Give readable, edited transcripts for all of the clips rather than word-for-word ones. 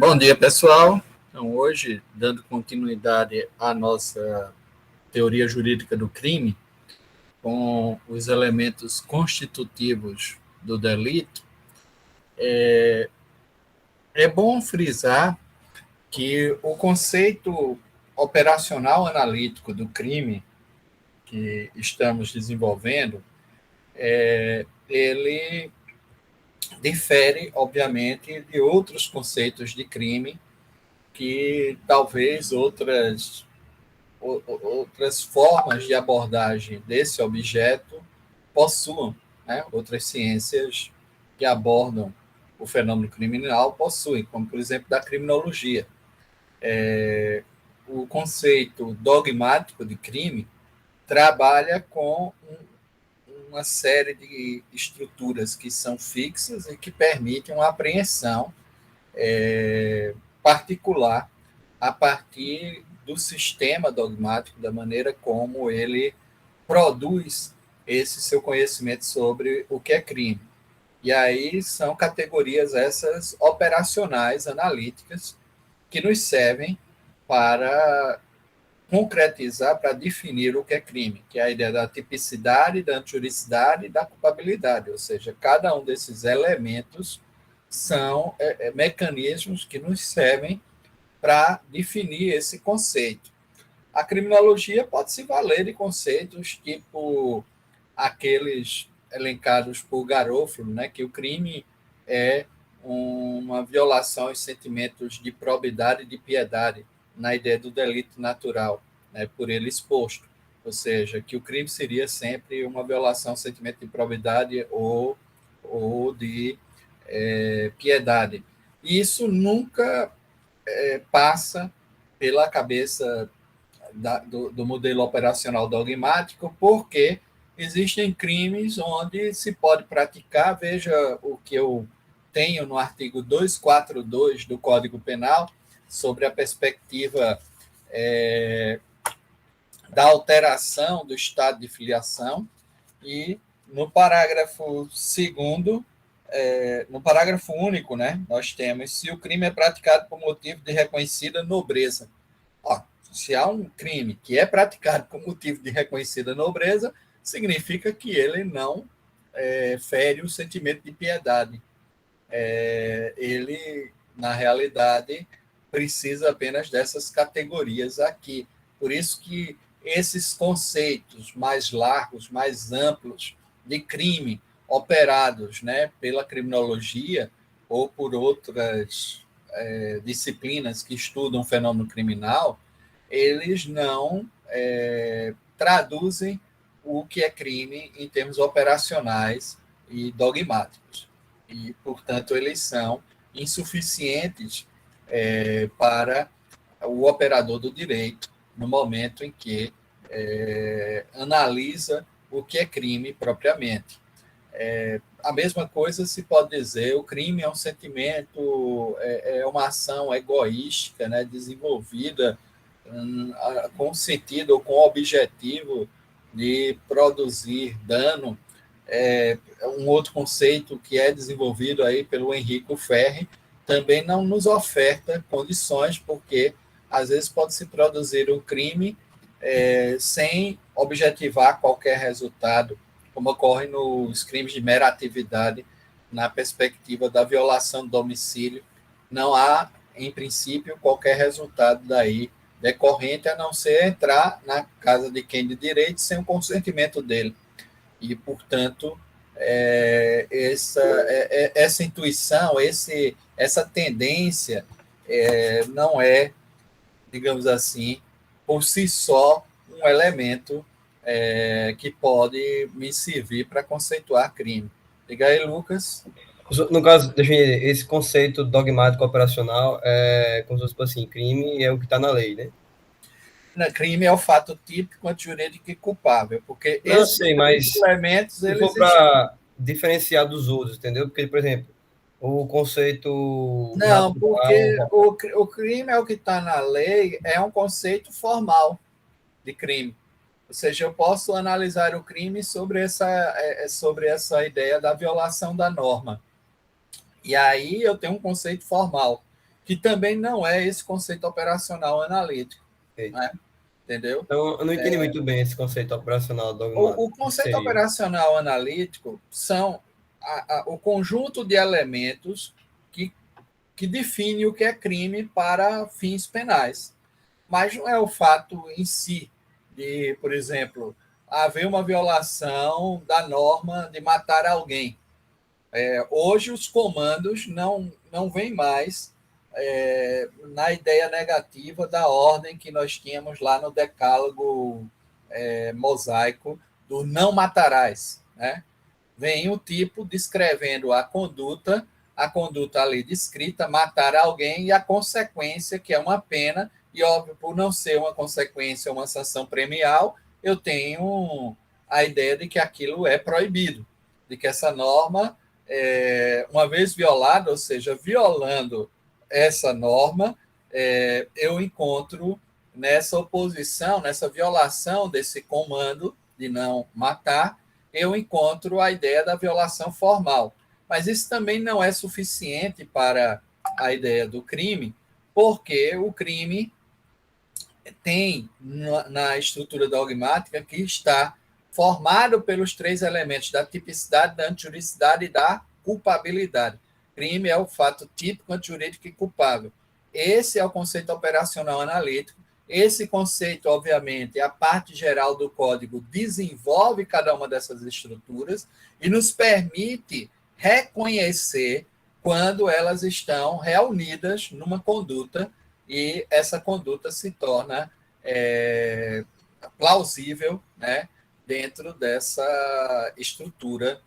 Bom dia, pessoal. Então, hoje, dando continuidade à nossa teoria jurídica do crime, com os elementos constitutivos do delito, é bom frisar que o conceito operacional analítico do crime que estamos desenvolvendo, ele difere, obviamente, de outros conceitos de crime que talvez outras formas de abordagem desse objeto possuam, né? Outras ciências que abordam o fenômeno criminal possuem, como, por exemplo, da criminologia. O conceito dogmático de crime trabalha com uma série de estruturas que são fixas e que permitem uma apreensão particular a partir do sistema dogmático, da maneira como ele produz esse seu conhecimento sobre o que é crime. E aí são categorias essas operacionais, analíticas, que nos servem para concretizar, para definir o que é crime, que é a ideia da tipicidade, da antijuricidade e da culpabilidade, ou seja, cada um desses elementos são mecanismos que nos servem para definir esse conceito. A criminologia pode se valer de conceitos tipo aqueles elencados por Garofalo, né, que o crime é uma violação aos sentimentos de probidade e de piedade, na ideia do delito natural, né, por ele exposto. Ou seja, que o crime seria sempre uma violação ao sentimento de probidade ou de piedade. E isso nunca passa pela cabeça do modelo operacional dogmático, porque existem crimes onde se pode praticar, veja o que eu tenho no artigo 242 do Código Penal, sobre a perspectiva da alteração do estado de filiação, e no parágrafo 2º, no parágrafo único, né, nós temos: se o crime é praticado por motivo de reconhecida nobreza. Ó, se há um crime que é praticado por motivo de reconhecida nobreza, significa que ele não fere o sentimento de piedade. Ele, na realidade, precisa apenas dessas categorias aqui. Por isso que esses conceitos mais largos, mais amplos de crime, operados, né, pela criminologia ou por outras disciplinas que estudam o fenômeno criminal, eles não traduzem o que é crime em termos operacionais e dogmáticos. E, portanto, eles são insuficientes para o operador do direito no momento em que analisa o que é crime propriamente. A mesma coisa se pode dizer: o crime é um sentimento, é uma ação egoística, né, desenvolvida com sentido ou com o objetivo de produzir dano. Um outro conceito que é desenvolvido aí pelo Henrico Ferri também não nos oferta condições, porque às vezes pode se produzir um crime sem objetivar qualquer resultado, como ocorre nos crimes de mera atividade, na perspectiva da violação do domicílio. Não há, em princípio, qualquer resultado daí decorrente, a não ser entrar na casa de quem de direito sem o consentimento dele. E, portanto, essa intuição, essa tendência não é, digamos assim, por si só, um elemento que pode me servir para conceituar crime. Diga aí, Lucas. No caso, definir esse conceito dogmático operacional é como se fosse assim, crime é o que está na lei, né? Crime é o fato típico, antijurídico e culpável, porque Não, esses sei, três mas elementos, se eles for para diferenciar dos outros, entendeu? Porque, por exemplo, o conceito não, porque natural. o crime é o que está na lei, é um conceito formal de crime. Ou seja, eu posso analisar o crime sobre essa ideia da violação da norma. E aí eu tenho um conceito formal, que também não é esse conceito operacional analítico, Eita. né? Entendeu? Então, eu não entendi muito bem esse conceito operacional dogmático. O O que conceito seria? operacional analítico são o conjunto de elementos que, que define o que é crime para fins penais. Mas não é o fato em si de, por exemplo, haver uma violação da norma de matar alguém. Hoje os comandos não vêm mais na ideia negativa da ordem que nós tínhamos lá no decálogo mosaico do não matarás, né? Vem o tipo descrevendo a conduta ali descrita, matar alguém e a consequência, que é uma pena, e óbvio, por não ser uma consequência, uma sanção premial, eu tenho a ideia de que aquilo é proibido, de que essa norma, uma vez violada, ou seja, violando essa norma, eu encontro nessa oposição, nessa violação desse comando de não matar, eu encontro a ideia da violação formal. Mas isso também não é suficiente para a ideia do crime, porque o crime tem na estrutura dogmática que está formado pelos três elementos da tipicidade, da antijuridicidade e da culpabilidade. Crime é o fato típico, antijurídico e culpável. Esse é o conceito operacional analítico. Esse conceito, obviamente, a parte geral do código desenvolve cada uma dessas estruturas e nos permite reconhecer quando elas estão reunidas numa conduta e essa conduta se torna plausível, né, dentro dessa estrutura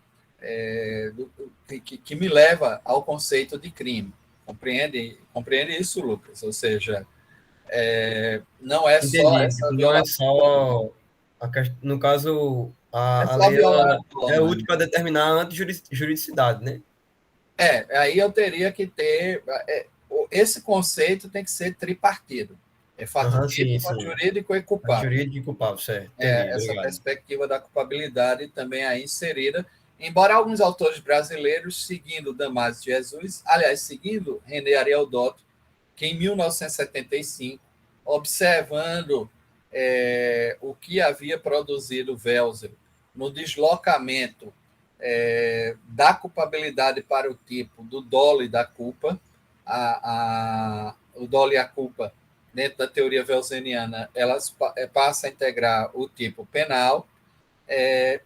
que me leva ao conceito de crime. Compreende isso, Lucas? Ou seja, não é só Entendi. essa Tipo, não é violação, só. No caso, é a só lei violar ela a é norma. útil para determinar a antijuridicidade, né? Aí eu teria que ter. Esse conceito tem que ser tripartido. É fato Aham, sim, típico, sim. jurídico e culpável. Antijurídico e culpável, certo. Entendi, Essa obrigado. perspectiva da culpabilidade também aí inserida, embora alguns autores brasileiros, seguindo Damásio de Jesus, aliás, seguindo René Ariel Dotto, que em 1975, observando o que havia produzido Welser no deslocamento da culpabilidade para o tipo do dolo e da culpa, o dolo e a culpa dentro da teoria welseniana, elas passam a integrar o tipo penal,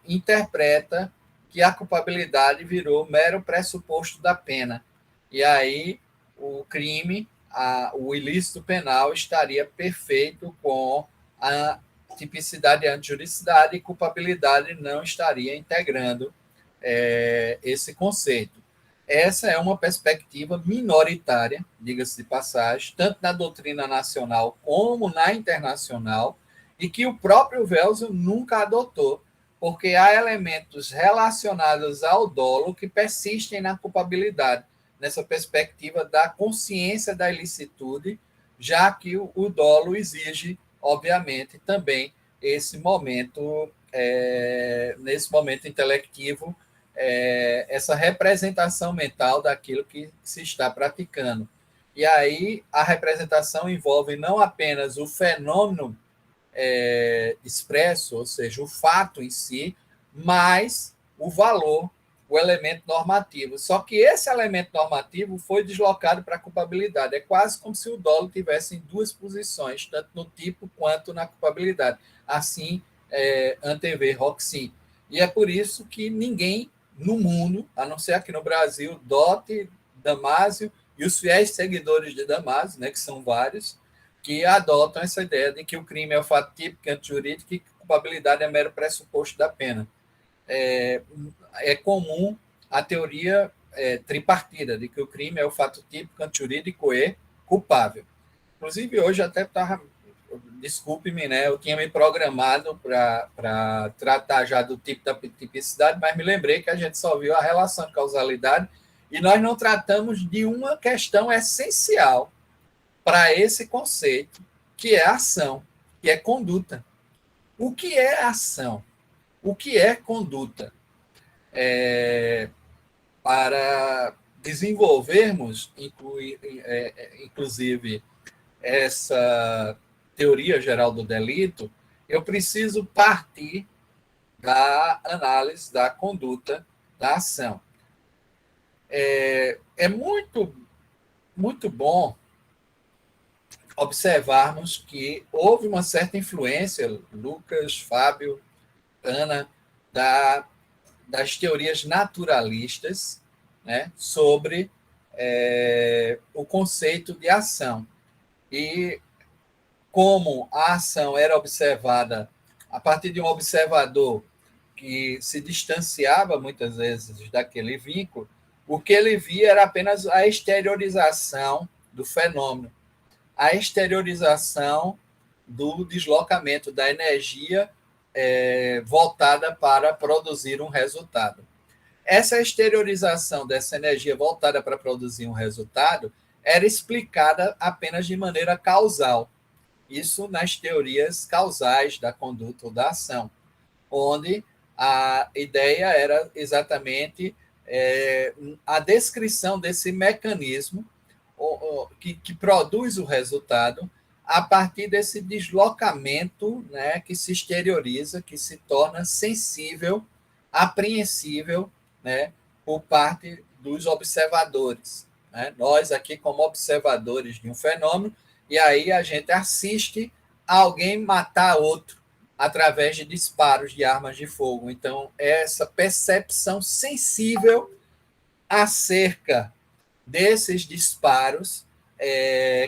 interpreta que a culpabilidade virou mero pressuposto da pena. E aí o crime, o ilícito penal estaria perfeito com a tipicidade e antijuridicidade e culpabilidade não estaria integrando esse conceito. Essa é uma perspectiva minoritária, diga-se de passagem, tanto na doutrina nacional como na internacional, e que o próprio Welser nunca adotou, porque há elementos relacionados ao dolo que persistem na culpabilidade, nessa perspectiva da consciência da ilicitude, já que o dolo exige, obviamente, também esse momento, nesse momento intelectivo, essa representação mental daquilo que se está praticando. E aí a representação envolve não apenas o fenômeno expresso, ou seja, o fato em si, mas o valor, o elemento normativo. Só que esse elemento normativo foi deslocado para a culpabilidade. É quase como se o dolo tivesse em duas posições, tanto no tipo quanto na culpabilidade. Assim, antevê Roxy. E é por isso que ninguém no mundo, a não ser aqui no Brasil, Dote, Damásio e os fiéis seguidores de Damásio, né, que são vários, que adotam essa ideia de que o crime é o fato típico antijurídico e que a culpabilidade é mero pressuposto da pena. É comum a teoria tripartida, de que o crime é o fato típico antijurídico e culpável. Inclusive, hoje até estava, desculpe-me, né? Eu tinha me programado para tratar já do tipo da tipicidade, mas me lembrei que a gente só viu a relação causalidade e nós não tratamos de uma questão essencial para esse conceito, que é ação, que é conduta. O que é ação? O que é conduta? Para desenvolvermos, inclusive, essa teoria geral do delito, eu preciso partir da análise da conduta da ação. É muito, muito bom observarmos que houve uma certa influência, Lucas, Fábio, Ana, das teorias naturalistas, né, sobre o conceito de ação. E como a ação era observada a partir de um observador que se distanciava muitas vezes daquele vínculo, o que ele via era apenas a exteriorização do fenômeno, a exteriorização do deslocamento da energia voltada para produzir um resultado. Essa exteriorização dessa energia voltada para produzir um resultado era explicada apenas de maneira causal. Isso nas teorias causais da conduta ou da ação, onde a ideia era exatamente a descrição desse mecanismo que produz o resultado a partir desse deslocamento, né, que se exterioriza, que se torna sensível, apreensível, né, por parte dos observadores. Né? Nós aqui, como observadores de um fenômeno, e aí a gente assiste alguém matar outro através de disparos de armas de fogo. Então, essa percepção sensível acerca desses disparos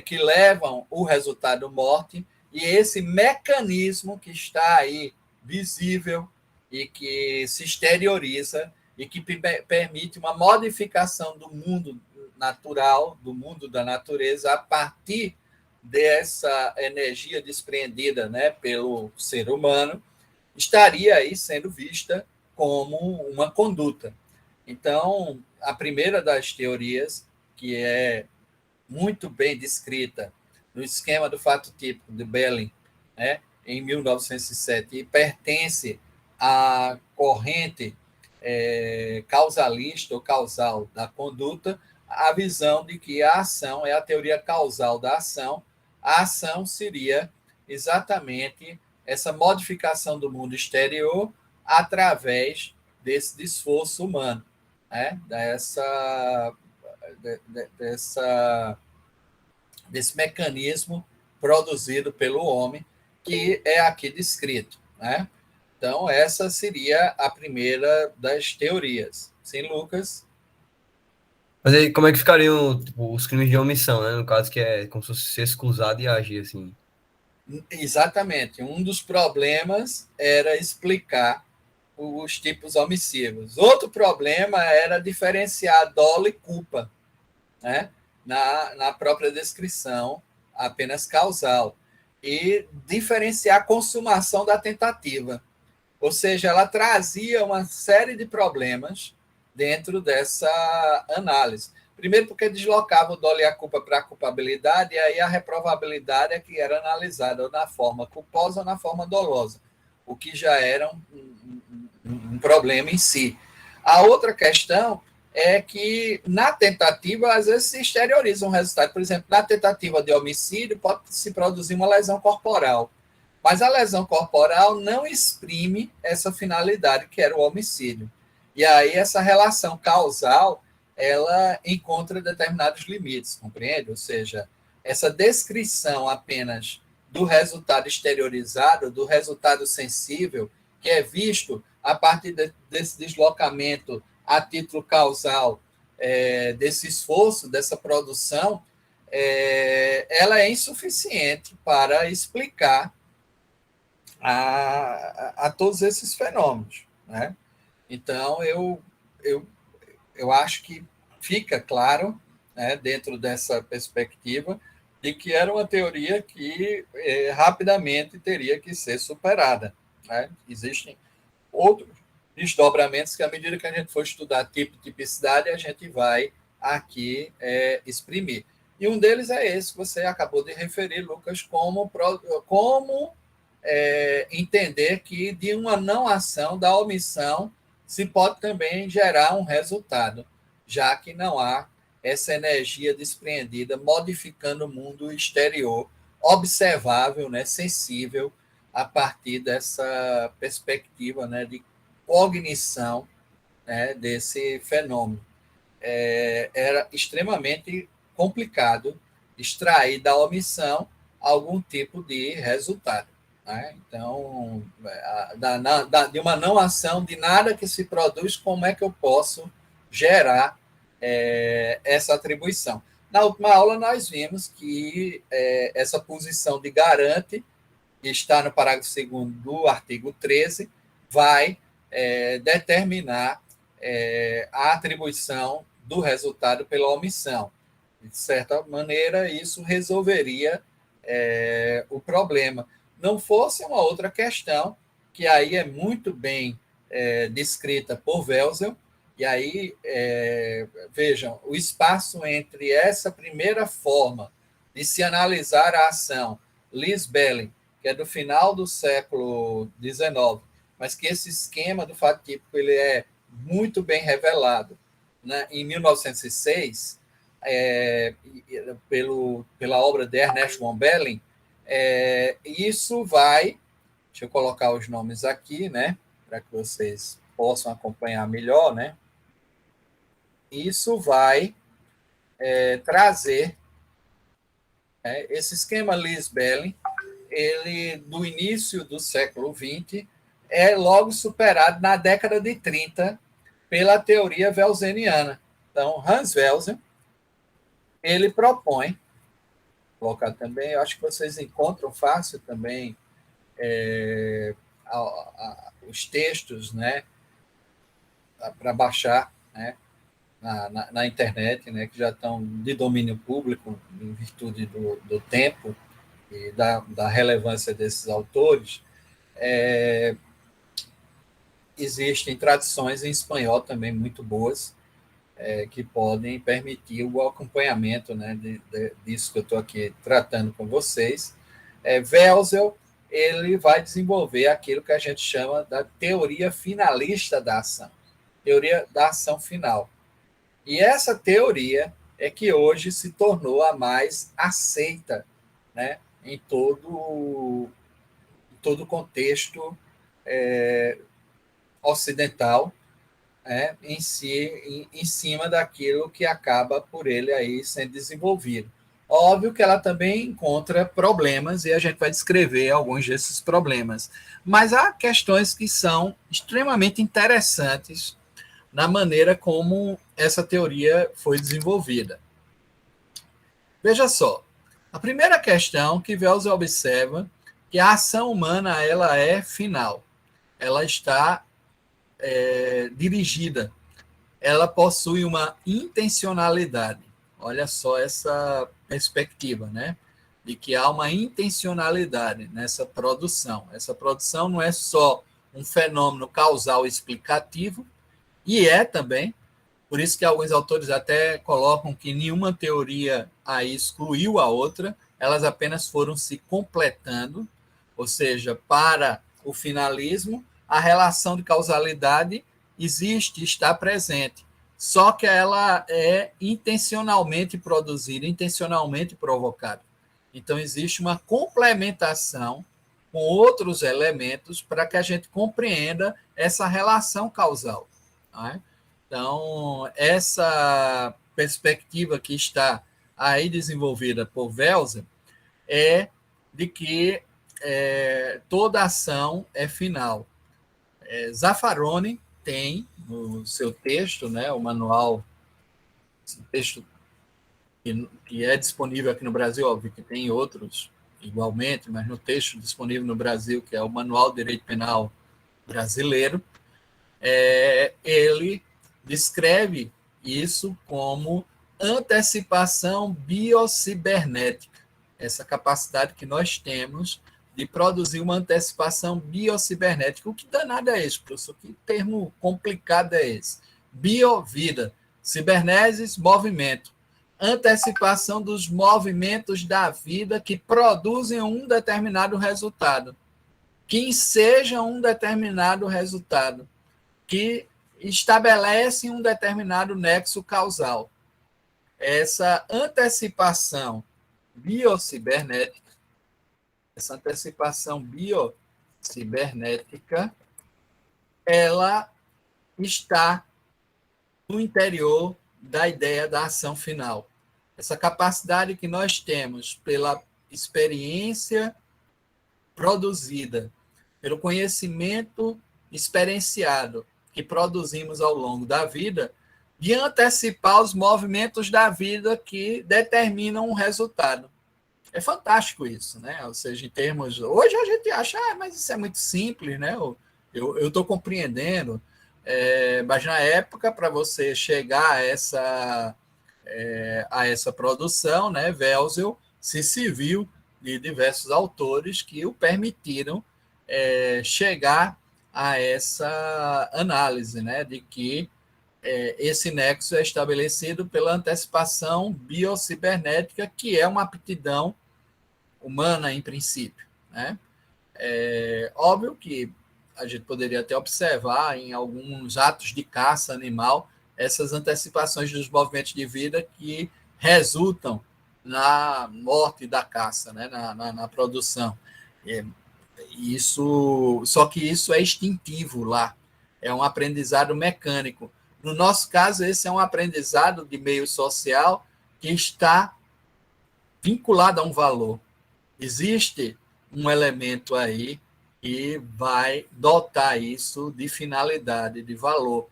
que levam o resultado morte, e esse mecanismo que está aí visível e que se exterioriza e que permite uma modificação do mundo natural, do mundo da natureza, a partir dessa energia despreendida, né, pelo ser humano, estaria aí sendo vista como uma conduta. Então, a primeira das teorias, que é muito bem descrita no esquema do fato típico de Belling, né, em 1907, e pertence à corrente causalista ou causal da conduta, a visão de que a ação é a teoria causal da ação. A ação seria exatamente essa modificação do mundo exterior através desse esforço humano, né? Desse mecanismo produzido pelo homem, que é aqui descrito. Né? Então, essa seria a primeira das teorias. Sim, Lucas? Mas aí, como é que ficariam, tipo, os crimes de omissão, né? No caso, que é como se fosse ser excusado e agir, assim. Exatamente. Um dos problemas era explicar os tipos omissivos. Outro problema era diferenciar dolo e culpa, né? Na própria descrição, apenas causal. E diferenciar a consumação da tentativa. Ou seja, ela trazia uma série de problemas dentro dessa análise. Primeiro, porque deslocava o dolo e a culpa para a culpabilidade, e aí a reprovabilidade é que era analisada ou na forma culposa ou na forma dolosa, o que já era um problema em si. A outra questão é que, na tentativa, às vezes se exterioriza um resultado. Por exemplo, na tentativa de homicídio, pode se produzir uma lesão corporal. Mas a lesão corporal não exprime essa finalidade que era o homicídio. E aí essa relação causal, ela encontra determinados limites, compreende? Ou seja, essa descrição apenas do resultado exteriorizado, do resultado sensível, que é visto a partir desse deslocamento a título causal, desse esforço, dessa produção, ela é insuficiente para explicar a todos esses fenômenos. Né? Então, eu acho que fica claro, né, dentro dessa perspectiva, de que era uma teoria que rapidamente teria que ser superada. Né? Existem outros desdobramentos que, à medida que a gente for estudar tipo e tipicidade, a gente vai aqui exprimir. E um deles é esse que você acabou de referir, Lucas, como entender que de uma não ação, da omissão, se pode também gerar um resultado, já que não há essa energia despreendida modificando o mundo exterior, observável, né, sensível, a partir dessa perspectiva, né, de cognição, né, desse fenômeno. Era extremamente complicado extrair da omissão algum tipo de resultado. Né? Então, de uma não ação, de nada que se produz, como é que eu posso gerar essa atribuição? Na última aula, nós vimos que essa posição de garante, que está no parágrafo 2º do artigo 13, vai determinar a atribuição do resultado pela omissão. De certa maneira, isso resolveria o problema. Não fosse uma outra questão, que aí é muito bem descrita por Welzel, e aí, vejam, o espaço entre essa primeira forma de se analisar a ação, Lies-Belling, que é do final do século XIX, mas que esse esquema do fato típico ele é muito bem revelado, né? Em 1906, pela obra de Ernest von Belling, isso vai, deixa eu colocar os nomes aqui, né, para que vocês possam acompanhar melhor, né? Isso vai trazer esse esquema Lies-Belling, ele do início do século XX é logo superado na década de 30 pela teoria welseniana. Então, Hans Welsen, ele propõe, vou colocar também, eu acho que vocês encontram fácil também os textos, né, para baixar, né, na internet, né, que já estão de domínio público em virtude do tempo e da relevância desses autores. Existem traduções em espanhol também muito boas, que podem permitir o acompanhamento, né, disso que eu estou aqui tratando com vocês. Welzel, ele vai desenvolver aquilo que a gente chama da teoria finalista da ação, teoria da ação final. E essa teoria é que hoje se tornou a mais aceita, né, em todo o contexto ocidental, em cima daquilo que acaba por ele aí sendo desenvolvido. Óbvio que ela também encontra problemas e a gente vai descrever alguns desses problemas. Mas há questões que são extremamente interessantes na maneira como essa teoria foi desenvolvida. Veja só, a primeira questão que Welzel observa que a ação humana ela é final, ela está dirigida, ela possui uma intencionalidade. Olha só essa perspectiva, né? De que há uma intencionalidade nessa produção. Essa produção não é só um fenômeno causal explicativo, e também, por isso que alguns autores até colocam que nenhuma teoria aí excluiu a outra, elas apenas foram se completando, ou seja, para o finalismo, a relação de causalidade existe, está presente, só que ela é intencionalmente produzida, intencionalmente provocada. Então, existe uma complementação com outros elementos para que a gente compreenda essa relação causal. Não é? Então, essa perspectiva que está aí desenvolvida por Welsen é de que toda ação é final. Zaffaroni tem no seu texto, né, o manual, texto que é disponível aqui no Brasil, óbvio que tem outros igualmente, mas no texto disponível no Brasil, que é o Manual de Direito Penal Brasileiro, ele descreve isso como antecipação biocibernética, essa capacidade que nós temos de produzir uma antecipação biocibernética. O que danado é isso, professor? Que termo complicado é esse? Biovida, ciberneses, movimento. Antecipação dos movimentos da vida que produzem um determinado resultado. Que ensejam um determinado resultado. Que estabelecem um determinado nexo causal. Essa antecipação biocibernética, ela está no interior da ideia da ação final. Essa capacidade que nós temos pela experiência produzida, pelo conhecimento experienciado que produzimos ao longo da vida, de antecipar os movimentos da vida que determinam um resultado. É fantástico isso, né? Ou seja, em termos... Hoje a gente acha, mas isso é muito simples, né? Eu estou compreendendo, mas na época, para você chegar a essa produção, né, Welzel se viu de diversos autores que o permitiram chegar a essa análise, né, de que esse nexo é estabelecido pela antecipação biocibernética, que é uma aptidão humana, em princípio, né? Óbvio que a gente poderia até observar em alguns atos de caça animal essas antecipações dos movimentos de vida que resultam na morte da caça, né? na produção. Só que isso é instintivo lá, é um aprendizado mecânico. No nosso caso, esse é um aprendizado de meio social que está vinculado a um valor. Existe um elemento aí que vai dotar isso de finalidade, de valor.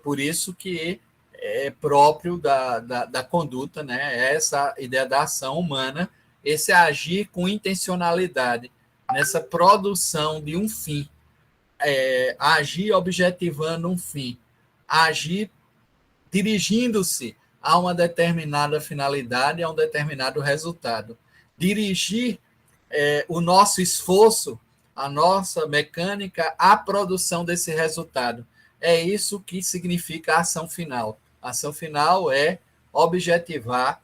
Por isso que é próprio da conduta, né? Essa ideia da ação humana, esse agir com intencionalidade, nessa produção de um fim, agir objetivando um fim, agir dirigindo-se a uma determinada finalidade, a um determinado resultado. Dirigir o nosso esforço, a nossa mecânica, à produção desse resultado. É isso que significa a ação final. A ação final é objetivar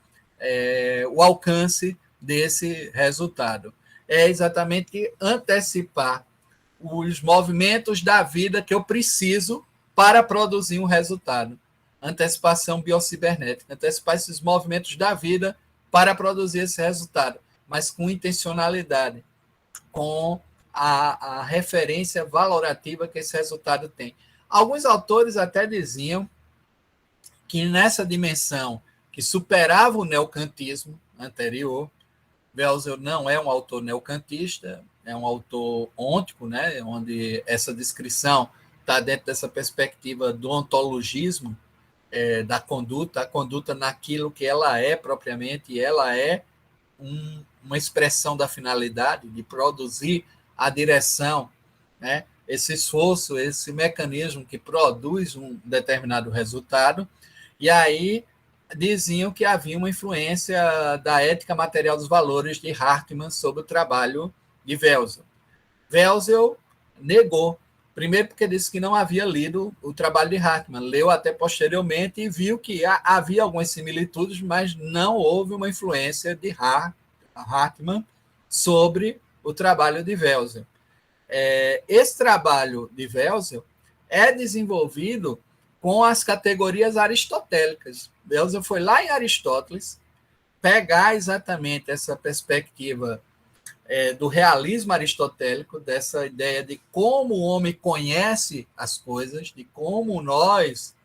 o alcance desse resultado. É exatamente antecipar os movimentos da vida que eu preciso para produzir um resultado. Antecipação biocibernética, antecipar esses movimentos da vida para produzir esse resultado, mas com intencionalidade, com a referência valorativa que esse resultado tem. Alguns autores até diziam que nessa dimensão que superava o neocantismo anterior, Welzel não é um autor neocantista, é um autor ôntico, né, onde essa descrição está dentro dessa perspectiva do ontologismo, da conduta, a conduta naquilo que ela é propriamente, e ela é uma expressão da finalidade, de produzir a direção, né, esse esforço, esse mecanismo que produz um determinado resultado. E aí diziam que havia uma influência da ética material dos valores de Hartmann sobre o trabalho de Welzel. Welzel negou, primeiro porque disse que não havia lido o trabalho de Hartmann, leu até posteriormente e viu que havia algumas similitudes, mas não houve uma influência de Hartmann sobre o trabalho de Welzel. Esse trabalho de Welzel é desenvolvido com as categorias aristotélicas. Welzel foi lá em Aristóteles pegar exatamente essa perspectiva do realismo aristotélico, dessa ideia de como o homem conhece as coisas, de como nós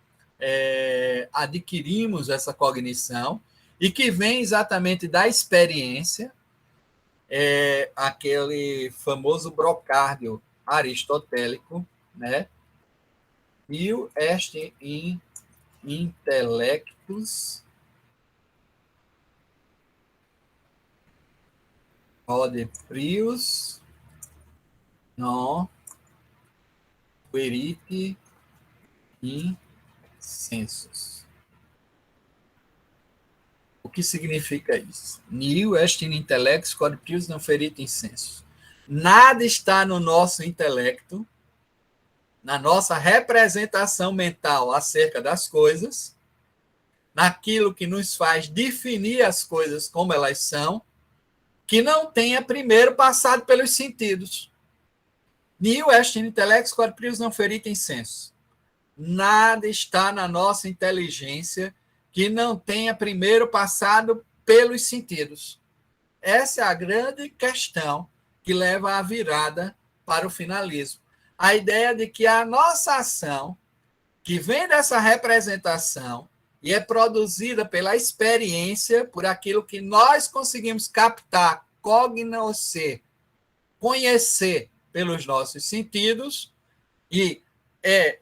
adquirimos essa cognição, e que vem exatamente da experiência, aquele famoso brocárdio aristotélico, né? Io est in intellectus ode prius non querite in sensus. O que significa isso? Nihil est in intellectus quod prius non ferite in sensus. Nada está no nosso intelecto, na nossa representação mental acerca das coisas, naquilo que nos faz definir as coisas como elas são, que não tenha primeiro passado pelos sentidos. Nihil est in intellectus quod prius non ferite in sensus. nada está na nossa inteligência que não tenha primeiro passado pelos sentidos. Essa é a grande questão que leva à virada para o finalismo. A ideia de que a nossa ação, que vem dessa representação e é produzida pela experiência, por aquilo que nós conseguimos captar, cognoscer, conhecer pelos nossos sentidos, e é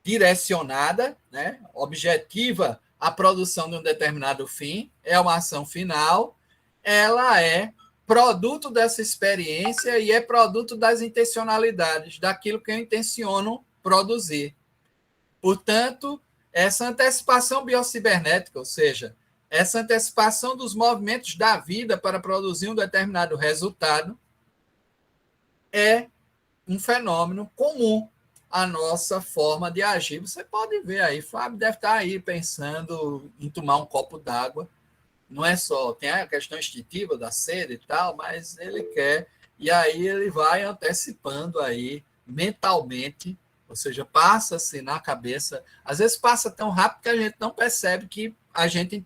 direcionada, né, objetiva à produção de um determinado fim, é uma ação final, ela é produto dessa experiência e é produto das intencionalidades, daquilo que eu intenciono produzir. Portanto, essa antecipação biocibernética, ou seja, essa antecipação dos movimentos da vida para produzir um determinado resultado, é um fenômeno comum à nossa forma de agir. Você pode ver aí, Fábio deve estar aí pensando em tomar um copo d'água. Não é só, tem a questão instintiva da sede e tal, mas ele quer, e aí ele vai antecipando aí mentalmente, ou seja, passa-se na cabeça, às vezes passa tão rápido que a gente não percebe que a gente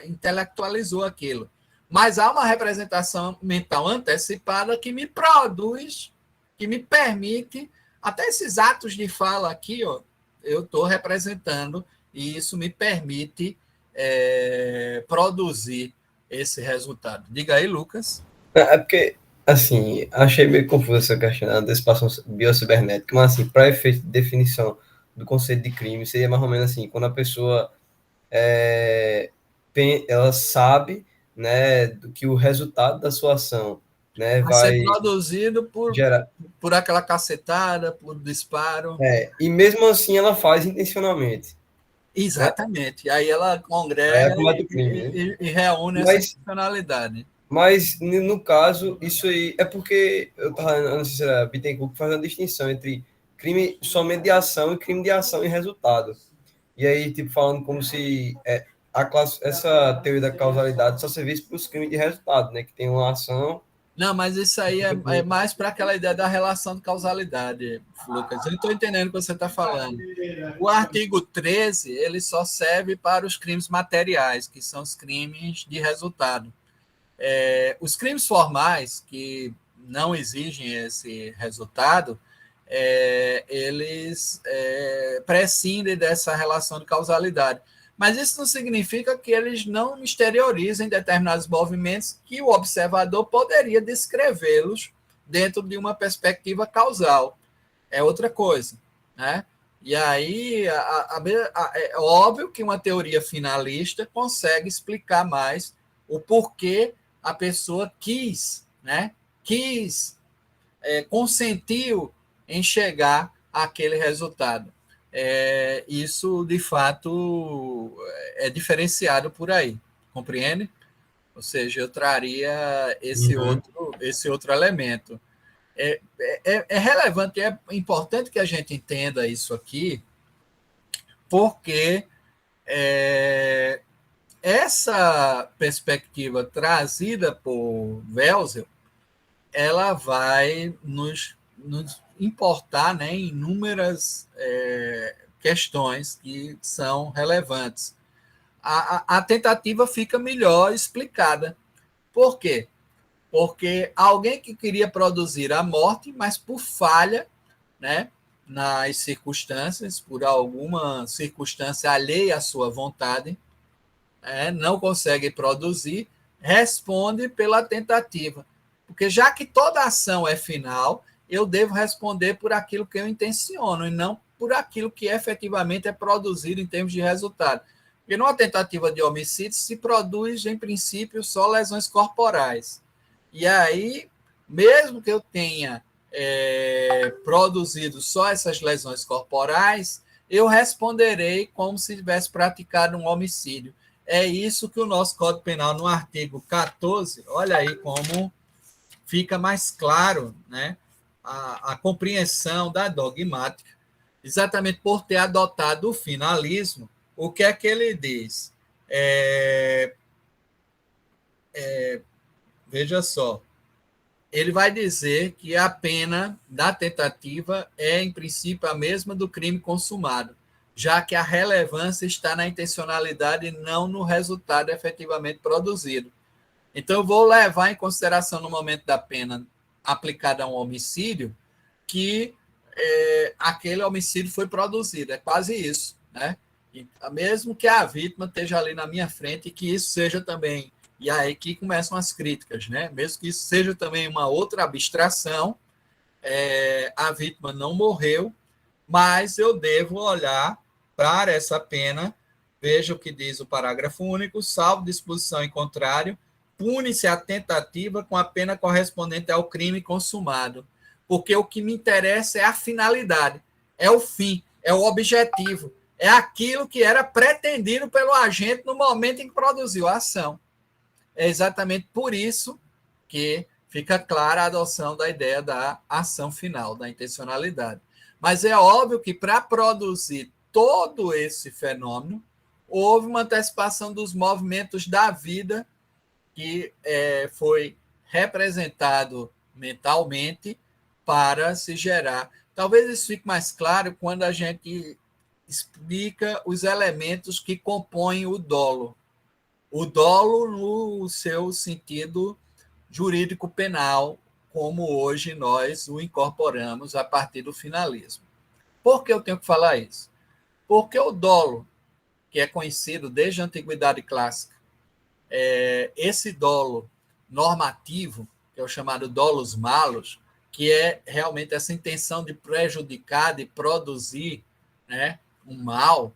intelectualizou aquilo. Mas há uma representação mental antecipada que me produz, que me permite, até esses atos de fala aqui, ó, eu estou representando, e isso me permite produzir esse resultado. Diga aí, Lucas. É porque, assim, achei meio confuso essa questão da antecipação biocibernética, mas, assim, para efeito de definição do conceito de crime, seria mais ou menos assim, quando a pessoa ela sabe, né, do que o resultado da sua ação, né, Vai ser vai produzido gerar. por aquela cacetada, por disparo. E mesmo assim ela faz intencionalmente, né? Exatamente. Aí ela Aí congrega comete o crime, né? e reúne essa Mas, intencionalidade. mas no caso, isso aí é porque eu tava, eu não sei se era Bittencourt fazendo a distinção entre crime somente de ação e crime de ação e resultado. E aí, tipo, falando como se essa teoria da causalidade só servisse para os crimes de resultado, né? Que tem uma ação. Não, mas isso aí é mais para aquela ideia da relação de causalidade, Lucas. Eu estou entendendo o que você está falando. O artigo 13, ele só serve para os crimes materiais, que são os crimes de resultado. Os crimes formais, que não exigem esse resultado, eles prescindem dessa relação de causalidade. Mas isso não significa que eles não exteriorizem determinados movimentos que o observador poderia descrevê-los dentro de uma perspectiva causal. É outra coisa, né? E aí é óbvio que uma teoria finalista consegue explicar mais o porquê a pessoa quis, né? Consentiu em chegar àquele resultado. Isso, de fato, é diferenciado por aí, compreende? Ou seja, eu traria Uhum. esse outro elemento. É relevante, é importante que a gente entenda isso aqui, porque essa perspectiva trazida por Welser, ela vai nos importar, né, em inúmeras questões que são relevantes. A tentativa fica melhor explicada. Por quê? Porque alguém que queria produzir a morte, mas por falha, né, nas circunstâncias, por alguma circunstância alheia à sua vontade, não consegue produzir, responde pela tentativa. Porque já que toda ação é final, eu devo responder por aquilo que eu intenciono e não por aquilo que efetivamente é produzido em termos de resultado. Porque numa tentativa de homicídio se produz, em princípio, só lesões corporais. E aí, mesmo que eu tenha produzido só essas lesões corporais, eu responderei como se tivesse praticado um homicídio. É isso que o nosso Código Penal, no artigo 14, olha aí como fica mais claro, né, a compreensão da dogmática, exatamente por ter adotado o finalismo. O que é que ele diz? Veja só, ele vai dizer que a pena da tentativa é, em princípio, a mesma do crime consumado, já que a relevância está na intencionalidade e não no resultado efetivamente produzido. Então, eu vou levar em consideração, no momento da pena aplicada a um homicídio, que aquele homicídio foi produzido. É quase isso, né? E, mesmo que a vítima esteja ali na minha frente e que isso seja também... E aí que começam as críticas, né? Mesmo que isso seja também uma outra abstração, a vítima não morreu, mas eu devo olhar para essa pena, veja o que diz o parágrafo único, salvo disposição em contrário, pune-se a tentativa com a pena correspondente ao crime consumado, porque o que me interessa é a finalidade, é o fim, é o objetivo, é aquilo que era pretendido pelo agente no momento em que produziu a ação. É exatamente por isso que fica clara a adoção da ideia da ação final, da intencionalidade. Mas é óbvio que para produzir todo esse fenômeno, houve uma antecipação dos movimentos da vida que foi representado mentalmente para se gerar. Talvez isso fique mais claro quando a gente explica os elementos que compõem o dolo. O dolo no seu sentido jurídico penal, como hoje nós o incorporamos a partir do finalismo. Por que eu tenho que falar isso? Porque o dolo, que é conhecido desde a antiguidade clássica, esse dolo normativo, que é o chamado dolos malos, que é realmente essa intenção de prejudicar, de produzir, né, um mal,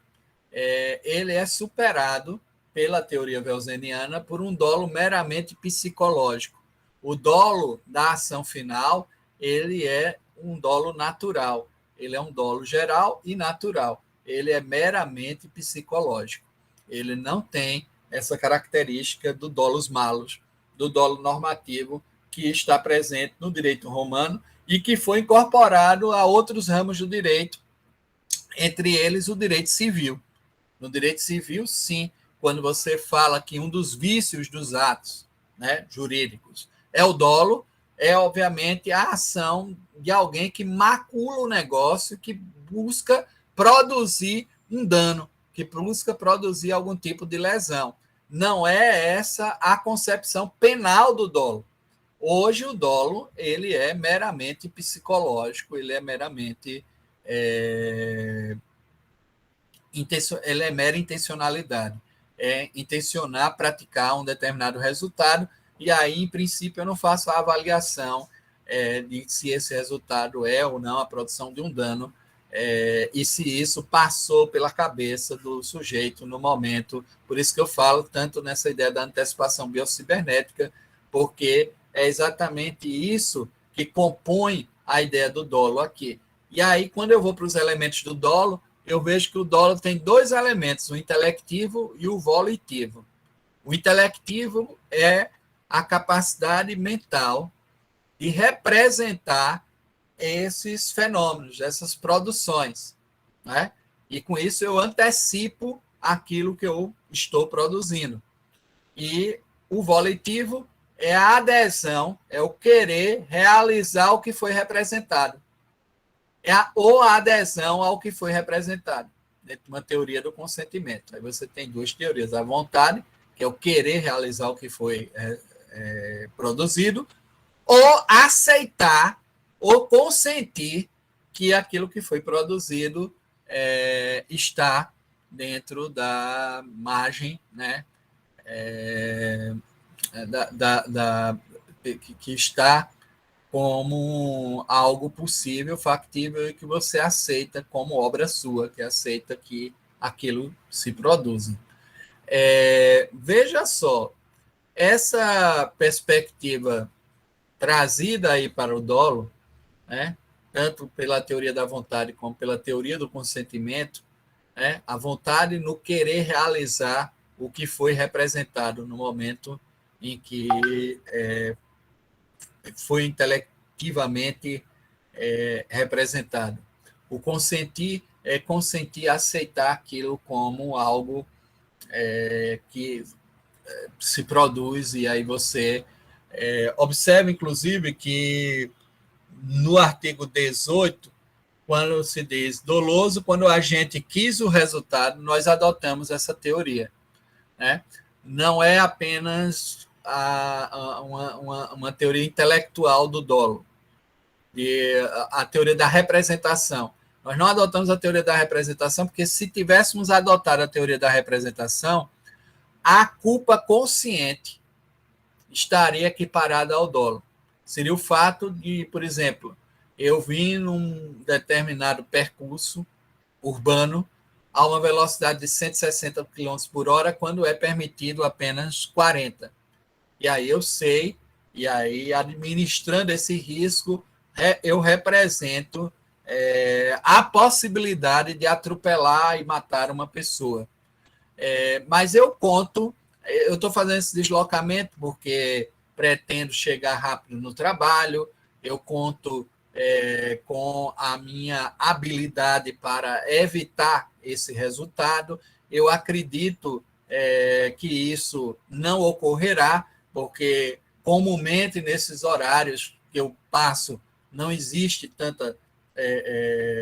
ele é superado pela teoria welseniana por um dolo meramente psicológico. O dolo da ação final, ele é um dolo natural. Ele é um dolo geral e natural. Ele é meramente psicológico. Ele não tem essa característica do dolos malos, do dolo normativo, que está presente no direito romano e que foi incorporado a outros ramos do direito, entre eles o direito civil. No direito civil, sim, quando você fala que um dos vícios dos atos, né, jurídicos é o dolo, é obviamente a ação de alguém que macula o negócio, que busca produzir um dano, que busca produzir algum tipo de lesão. Não é essa a concepção penal do dolo. Hoje o dolo ele é meramente psicológico, ele é meramente ele é mera intencionalidade. É intencionar praticar um determinado resultado, e aí, em princípio, eu não faço a avaliação de se esse resultado é ou não a produção de um dano, e se isso passou pela cabeça do sujeito no momento. Por isso que eu falo tanto nessa ideia da antecipação biocibernética, porque é exatamente isso que compõe a ideia do dolo aqui. E aí, quando eu vou para os elementos do dolo, eu vejo que o dolo tem dois elementos, o intelectivo e o volitivo. O intelectivo é a capacidade mental de representar esses fenômenos, essas produções, né? E com isso eu antecipo aquilo que eu estou produzindo. E o volitivo é a adesão, é o querer realizar o que foi representado. Ou a adesão ao que foi representado, dentro de uma teoria do consentimento. Aí você tem duas teorias: a vontade, que é o querer realizar o que foi produzido, ou aceitar, ou consentir que aquilo que foi produzido está dentro da margem, né, que está como algo possível, factível, e que você aceita como obra sua, que aceita que aquilo se produza. Veja só, essa perspectiva trazida aí para o dolo, né, tanto pela teoria da vontade como pela teoria do consentimento, né, a vontade no querer realizar o que foi representado no momento em que foi intelectivamente representado. O consentir é consentir a aceitar aquilo como algo que se produz, e aí você Observe, inclusive, que no artigo 18, quando se diz doloso, quando a gente quis o resultado, nós adotamos essa teoria, né? Não é apenas uma teoria intelectual do dolo, a teoria da representação. Nós não adotamos a teoria da representação, porque se tivéssemos adotado a teoria da representação, a culpa consciente estaria equiparada ao dolo. Seria o fato de, por exemplo, eu vim num determinado percurso urbano a uma velocidade de 160 km por hora, quando é permitido apenas 40. E aí eu sei, e aí administrando esse risco, eu represento a possibilidade de atropelar e matar uma pessoa. Mas eu estou fazendo esse deslocamento porque pretendo chegar rápido no trabalho, eu conto com a minha habilidade para evitar esse resultado. Eu acredito que isso não ocorrerá, porque comumente nesses horários que eu passo não existe tanta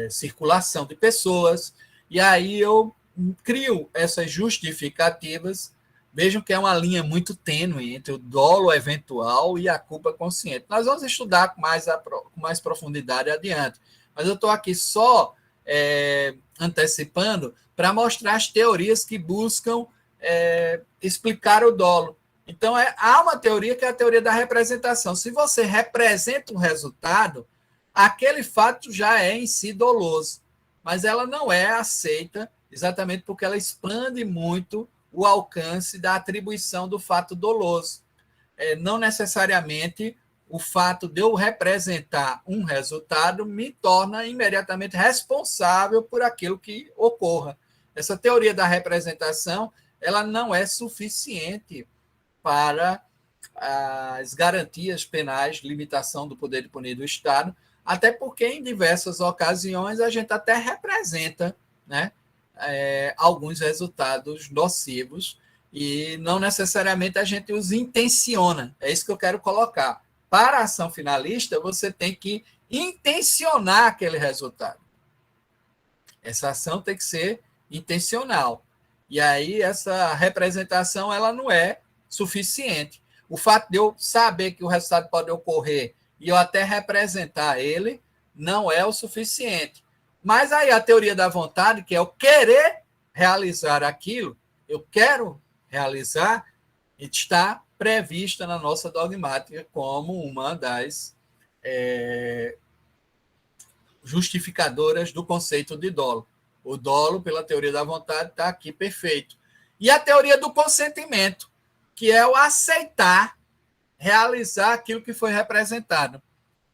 circulação de pessoas, e aí eu crio essas justificativas. Vejam que é uma linha muito tênue entre o dolo eventual e a culpa consciente. Nós vamos estudar com mais profundidade adiante, mas eu estou aqui só antecipando para mostrar as teorias que buscam explicar o dolo. Então, há uma teoria que é a teoria da representação. Se você representa um resultado, aquele fato já é em si doloso, mas ela não é aceita exatamente porque ela expande muito o alcance da atribuição do fato doloso. Não necessariamente o fato de eu representar um resultado me torna imediatamente responsável por aquilo que ocorra. Essa teoria da representação, ela não é suficiente para as garantias penais, limitação do poder de punir do Estado, até porque em diversas ocasiões a gente até representa, né, alguns resultados nocivos e não necessariamente a gente os intenciona. É isso que eu quero colocar. Para a ação finalista, você tem que intencionar aquele resultado. Essa ação tem que ser intencional. E aí essa representação ela não é suficiente. O fato de eu saber que o resultado pode ocorrer e eu até representar ele não é o suficiente. Mas aí a teoria da vontade, que é o querer realizar aquilo, eu quero realizar, está prevista na nossa dogmática como uma das justificadoras do conceito de dolo. O dolo, pela teoria da vontade, está aqui perfeito. E a teoria do consentimento, que é o aceitar realizar aquilo que foi representado.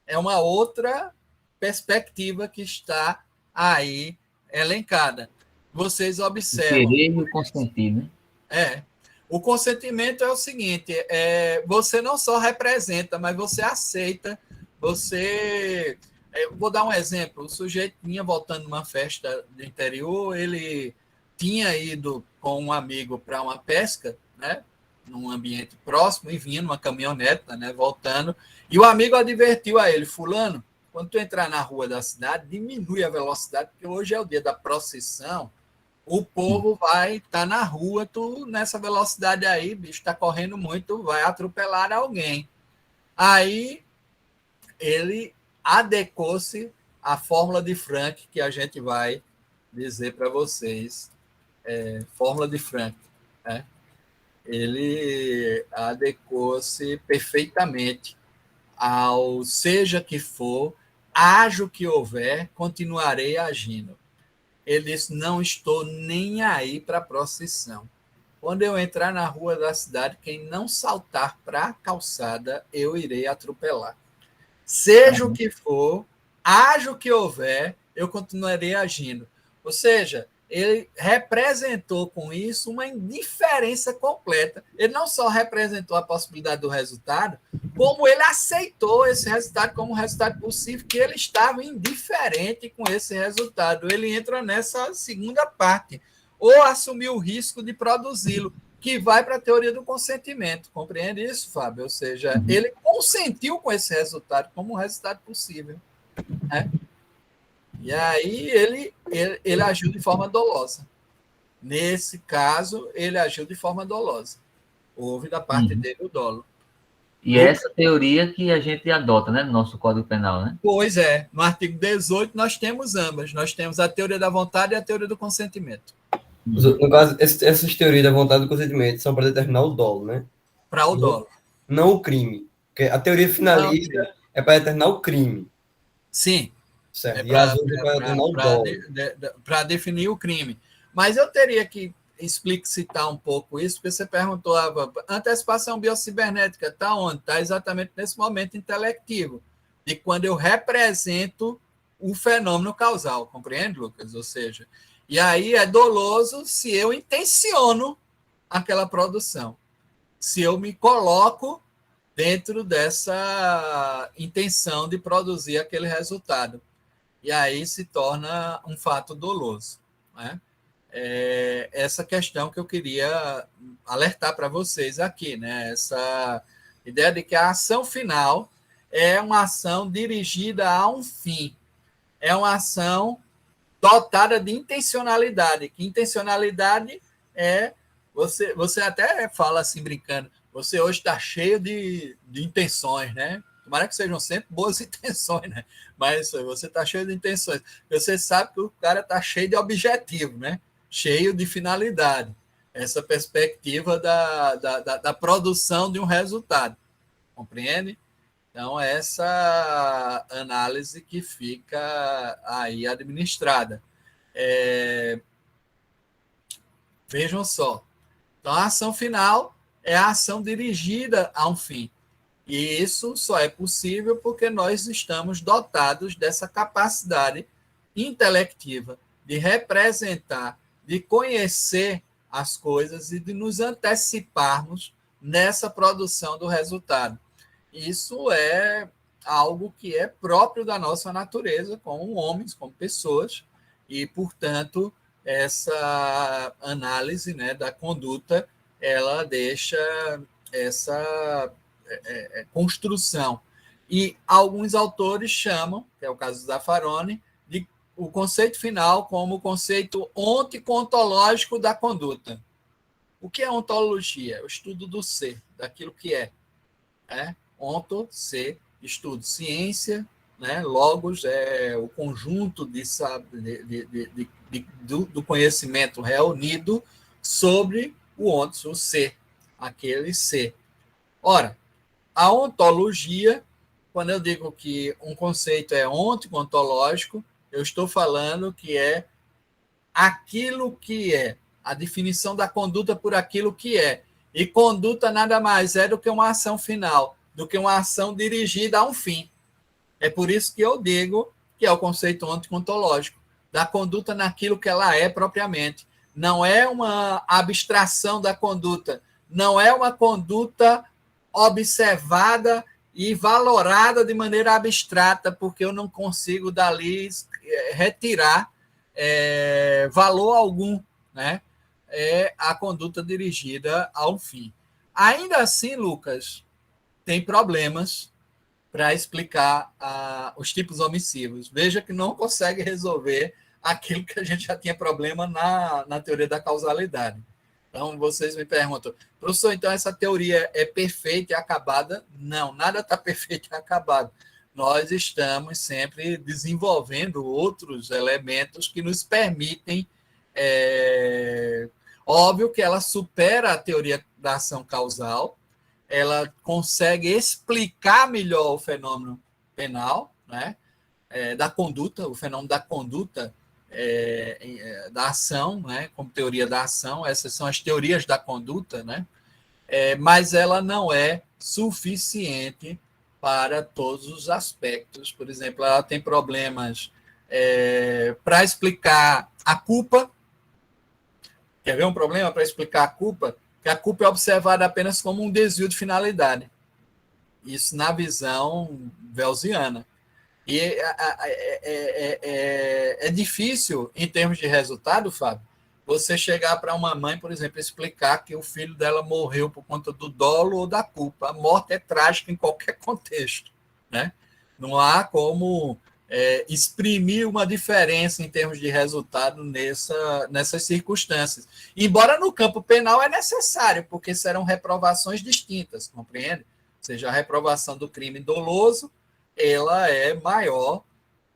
É uma outra perspectiva que está aí elencada. Vocês observam. O querer e o consentir, né? O consentimento é o seguinte: você não só representa, mas você aceita. Vou dar um exemplo. O sujeito vinha voltando de uma festa do interior, ele tinha ido com um amigo para uma pesca, né, num ambiente próximo, e vinha numa caminhoneta, né, voltando, e o amigo advertiu a ele: fulano, quando tu entrar na rua da cidade, diminui a velocidade, porque hoje é o dia da procissão, o povo vai estar na rua, tu nessa velocidade aí, bicho, está correndo muito, vai atropelar alguém. Aí ele adequou-se à fórmula de Frank, que a gente vai dizer para vocês. Fórmula de Frank, né? Ele adequou-se perfeitamente ao seja que for, haja o que houver, continuarei agindo. Ele disse: não estou nem aí para a procissão. Quando eu entrar na rua da cidade, quem não saltar para a calçada, eu irei atropelar. Seja o que for, haja o que houver, eu continuarei agindo. Ou seja, ele representou com isso uma indiferença completa. Ele não só representou a possibilidade do resultado, como ele aceitou esse resultado como um resultado possível, que ele estava indiferente com esse resultado. Ele entra nessa segunda parte, ou assumiu o risco de produzi-lo. que vai para a teoria do consentimento. Compreende isso, Fábio? Ou seja, ele consentiu com esse resultado como um resultado possível, né? E aí ele agiu de forma dolosa. Nesse caso, ele agiu de forma dolosa. Houve da parte dele o dolo. E é essa teoria que a gente adota, né, no nosso Código Penal, né? Pois é. No artigo 18, nós temos ambas. Nós temos a teoria da vontade e a teoria do consentimento. No caso, essas teorias da vontade e do consentimento são para determinar o dolo, né? Para o dolo. Não o crime. Porque a teoria finalista é para determinar o crime. Sim. Certo. E as outras é para determinar o dolo. Para definir o crime. Mas eu teria que explicitar um pouco isso, porque você perguntou, a antecipação biocibernética está onde? Está exatamente nesse momento intelectivo, de quando eu represento o fenômeno causal, compreende, Lucas? Ou seja, e aí é doloso se eu intenciono aquela produção, se eu me coloco dentro dessa intenção de produzir aquele resultado. E aí se torna um fato doloso, né? Essa questão que eu queria alertar para vocês aqui, né? Essa ideia de que a ação final é uma ação dirigida a um fim, é uma ação dotada de intencionalidade, que intencionalidade é, você até fala assim brincando, você hoje está cheio de intenções, né? Tomara que sejam sempre boas intenções, né? Mas você está cheio de intenções. Você sabe que o cara está cheio de objetivo, né? Cheio de finalidade. Essa perspectiva da produção de um resultado. Compreende? Então, essa análise que fica aí administrada. Vejam só. Então, a ação final é a ação dirigida a um fim. E isso só é possível porque nós estamos dotados dessa capacidade intelectiva de representar, de conhecer as coisas e de nos anteciparmos nessa produção do resultado. Isso é algo que é próprio da nossa natureza, como homens, como pessoas, e, portanto, essa análise, né, da conduta, ela deixa essa construção. E alguns autores chamam, que é o caso do Zaffaroni, de o conceito final como o conceito ontocontológico da conduta. O que é ontologia? O estudo do ser, daquilo que é. Onto, ser, estudo. Ciência, né? Logos é o conjunto do conhecimento reunido sobre o ontos, o ser, aquele ser. Ora, a ontologia, quando eu digo que um conceito é ontocontológico, eu estou falando que é aquilo que é, a definição da conduta por aquilo que é. E conduta nada mais é do que uma ação final, do que uma ação dirigida a um fim. É por isso que eu digo que é o conceito ontocontológico, da conduta naquilo que ela é propriamente. Não é uma abstração da conduta, não é uma conduta observada e valorada de maneira abstrata, porque eu não consigo dali retirar valor algum, né? É a conduta dirigida ao fim. Ainda assim, Lucas, tem problemas para explicar os tipos omissivos. Veja que não consegue resolver aquilo que a gente já tinha problema na teoria da causalidade. Então, vocês me perguntam, professor, então essa teoria é perfeita e acabada? Não, nada está perfeito e acabado. Nós estamos sempre desenvolvendo outros elementos que nos permitem. Óbvio que ela supera a teoria da ação causal, ela consegue explicar melhor o fenômeno penal, né? Da conduta, o fenômeno da conduta, da ação, né? Como teoria da ação, essas são as teorias da conduta, né? Mas ela não é suficiente para todos os aspectos. Por exemplo, ela tem problemas para explicar a culpa. Quer ver um problema para explicar a culpa? Que a culpa é observada apenas como um desvio de finalidade. Isso na visão welsiana. E é difícil, em termos de resultado, Fábio, você chegar para uma mãe, por exemplo, explicar que o filho dela morreu por conta do dolo ou da culpa. A morte é trágica em qualquer contexto, né? Não há como exprimir uma diferença em termos de resultado nessas circunstâncias. Embora no campo penal é necessário, porque serão reprovações distintas, compreende? Ou seja, a reprovação do crime doloso, ela é maior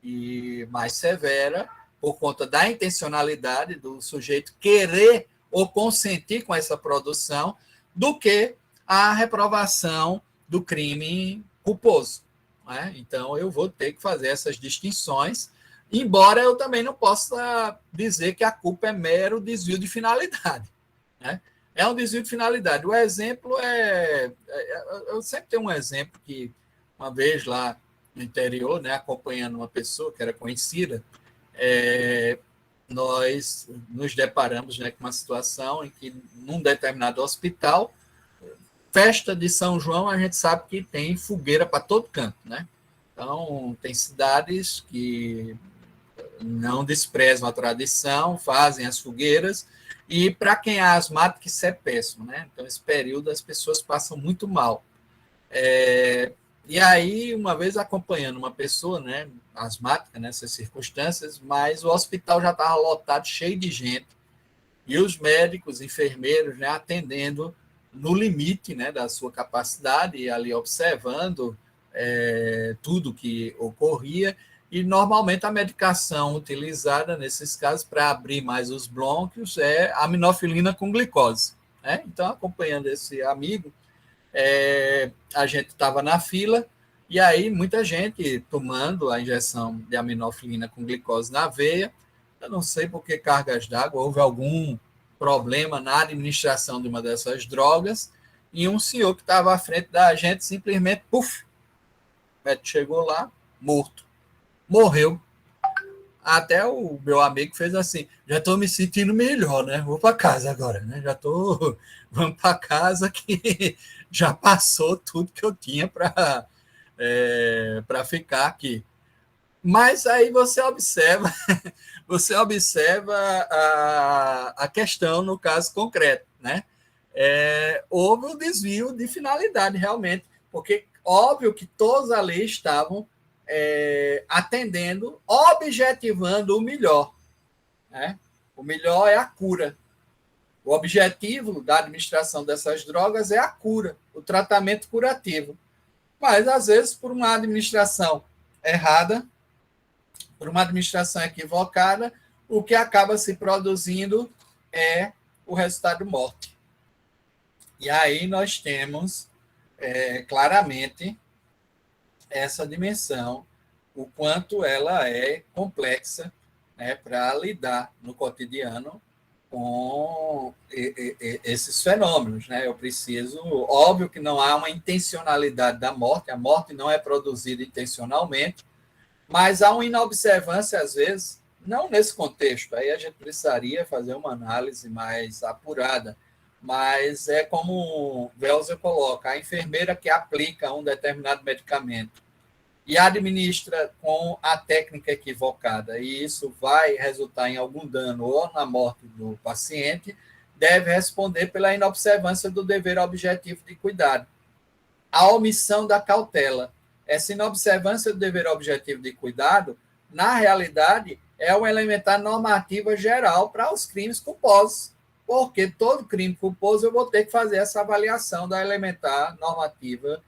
e mais severa por conta da intencionalidade do sujeito querer ou consentir com essa produção, do que a reprovação do crime culposo. Né? Então, eu vou ter que fazer essas distinções, embora eu também não possa dizer que a culpa é mero desvio de finalidade. Né? É um desvio de finalidade. O exemplo eu sempre tenho um exemplo que, uma vez lá no interior, né, acompanhando uma pessoa que era conhecida, nós nos deparamos, né, com uma situação em que, num determinado hospital, festa de São João, a gente sabe que tem fogueira para todo canto, né? Então, tem cidades que não desprezam a tradição, fazem as fogueiras, e para quem é asmático, isso é péssimo, né? Então, esse período as pessoas passam muito mal. E aí, uma vez acompanhando uma pessoa, né, asmática nessas circunstâncias, mas o hospital já estava lotado, cheio de gente, e os médicos, enfermeiros, né, atendendo no limite, né, da sua capacidade, e ali observando tudo que ocorria, e normalmente a medicação utilizada nesses casos para abrir mais os brônquios é aminofilina com glicose. Né? Então, acompanhando esse amigo, a gente estava na fila, e aí muita gente tomando a injeção de aminofilina com glicose na veia. Eu não sei por que cargas d'água, houve algum problema na administração de uma dessas drogas, e um senhor que estava à frente da gente simplesmente, puf, o médico chegou lá, morto. Morreu. Até o meu amigo fez assim, já estou me sentindo melhor, né? Vou para casa agora, né? Vamos para casa que já passou tudo que eu tinha para ficar aqui. Mas aí você observa a questão no caso concreto, né? Houve um desvio de finalidade, realmente, porque óbvio que todos ali estavam atendendo, objetivando o melhor. Né? O melhor é a cura. O objetivo da administração dessas drogas é a cura, o tratamento curativo. Mas, às vezes, por uma administração errada, por uma administração equivocada, o que acaba se produzindo é o resultado morte. E aí nós temos claramente essa dimensão, o quanto ela é complexa, né, para lidar no cotidiano com esses fenômenos. Né? Eu preciso, óbvio que não há uma intencionalidade da morte, a morte não é produzida intencionalmente, mas há uma inobservância, às vezes, não nesse contexto, aí a gente precisaria fazer uma análise mais apurada, mas é como o Welser coloca, a enfermeira que aplica um determinado medicamento e administra com a técnica equivocada, e isso vai resultar em algum dano ou na morte do paciente, deve responder pela inobservância do dever objetivo de cuidado. A omissão da cautela. Essa inobservância do dever objetivo de cuidado, na realidade, é uma elementar normativa geral para os crimes culposos, porque todo crime culposo eu vou ter que fazer essa avaliação da elementar normativa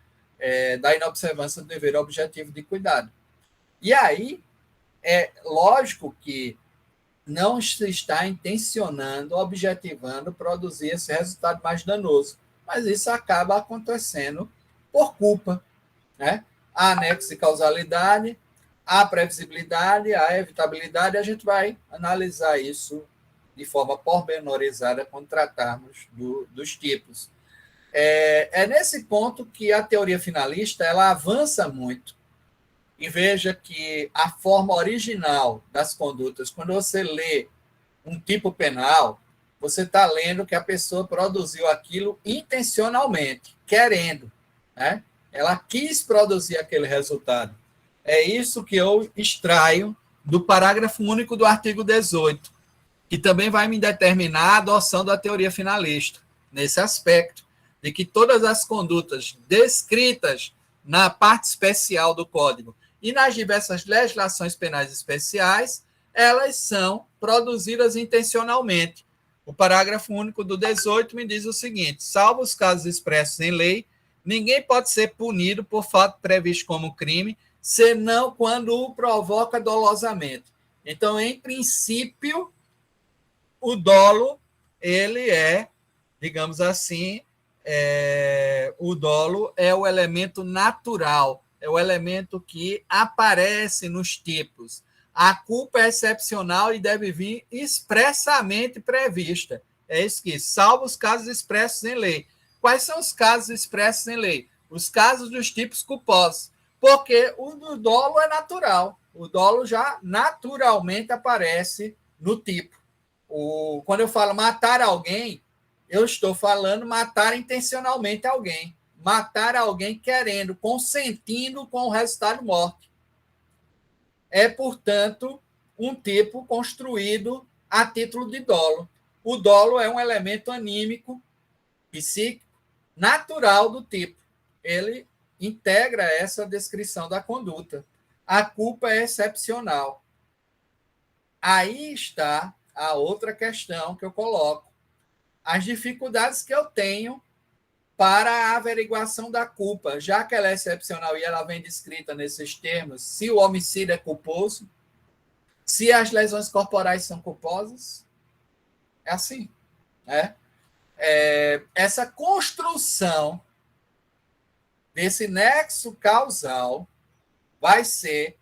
da inobservância do dever objetivo de cuidado. E aí, é lógico que não se está intencionando, objetivando produzir esse resultado mais danoso, mas isso acaba acontecendo por culpa, né? A anexo de causalidade, a previsibilidade, a evitabilidade, a gente vai analisar isso de forma pormenorizada quando tratarmos dos tipos. É nesse ponto que a teoria finalista ela avança muito. E veja que a forma original das condutas, quando você lê um tipo penal, você está lendo que a pessoa produziu aquilo intencionalmente, querendo, né? Ela quis produzir aquele resultado. É isso que eu extraio do parágrafo único do artigo 18. que também vai me determinar a adoção da teoria finalista, nesse aspecto, de que todas as condutas descritas na parte especial do Código e nas diversas legislações penais especiais, elas são produzidas intencionalmente. O parágrafo único do 18 me diz o seguinte: salvo os casos expressos em lei, ninguém pode ser punido por fato previsto como crime, senão quando o provoca dolosamente. Então, em princípio, o dolo, ele é, digamos assim, o dolo é o elemento natural, é o elemento que aparece nos tipos. A culpa é excepcional e deve vir expressamente prevista. É isso que, salvo os casos expressos em lei. Quais são os casos expressos em lei? Os casos dos tipos culposos. Porque o do dolo é natural. O dolo já naturalmente aparece no tipo. Quando eu falo matar alguém, eu estou falando matar intencionalmente alguém. Matar alguém querendo, consentindo com o resultado de morte. É, portanto, um tipo construído a título de dolo. O dolo é um elemento anímico, psíquico, natural do tipo. Ele integra essa descrição da conduta. A culpa é excepcional. Aí está a outra questão que eu coloco. As dificuldades que eu tenho para a averiguação da culpa, já que ela é excepcional e ela vem descrita nesses termos, se o homicídio é culposo, se as lesões corporais são culposas, é assim, né? Essa construção desse nexo causal vai ser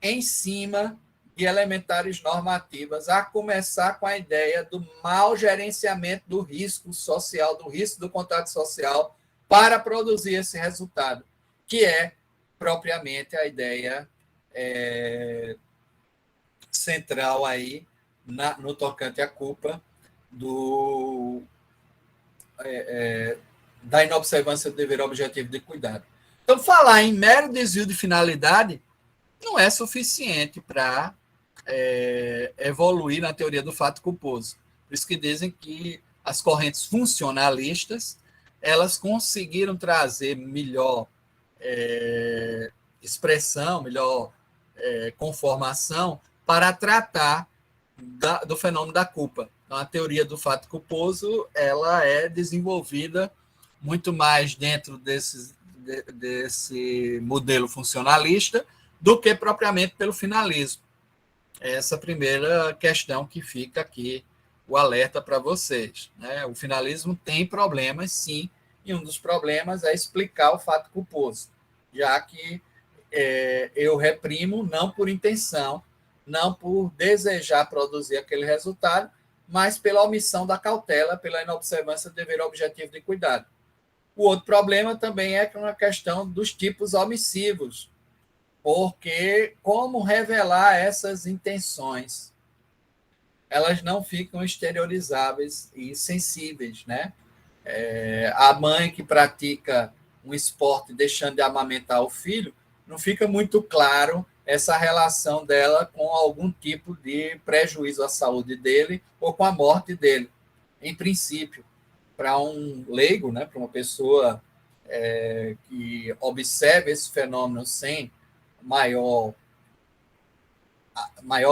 em cima de elementares normativas, a começar com a ideia do mau gerenciamento do risco social, do risco do contrato social, para produzir esse resultado, que é propriamente a ideia central aí no tocante à culpa da inobservância do dever objetivo de cuidado. Então, falar em mero desvio de finalidade não é suficiente para evoluir na teoria do fato culposo. Por isso que dizem que as correntes funcionalistas elas conseguiram trazer melhor expressão, melhor conformação para tratar do fenômeno da culpa. Então, a teoria do fato culposo ela é desenvolvida muito mais dentro desse modelo funcionalista do que propriamente pelo finalismo. Essa primeira questão que fica aqui, o alerta para vocês. Né? O finalismo tem problemas, sim, e um dos problemas é explicar o fato culposo, já que eu reprimo não por intenção, não por desejar produzir aquele resultado, mas pela omissão da cautela, pela inobservância do dever objetivo de cuidado. O outro problema também é com a questão dos tipos omissivos, porque como revelar essas intenções? Elas não ficam exteriorizáveis e sensíveis, né? A mãe que pratica um esporte deixando de amamentar o filho, não fica muito claro essa relação dela com algum tipo de prejuízo à saúde dele ou com a morte dele. Em princípio, para um leigo, né, para uma pessoa que observa esse fenômeno sem maior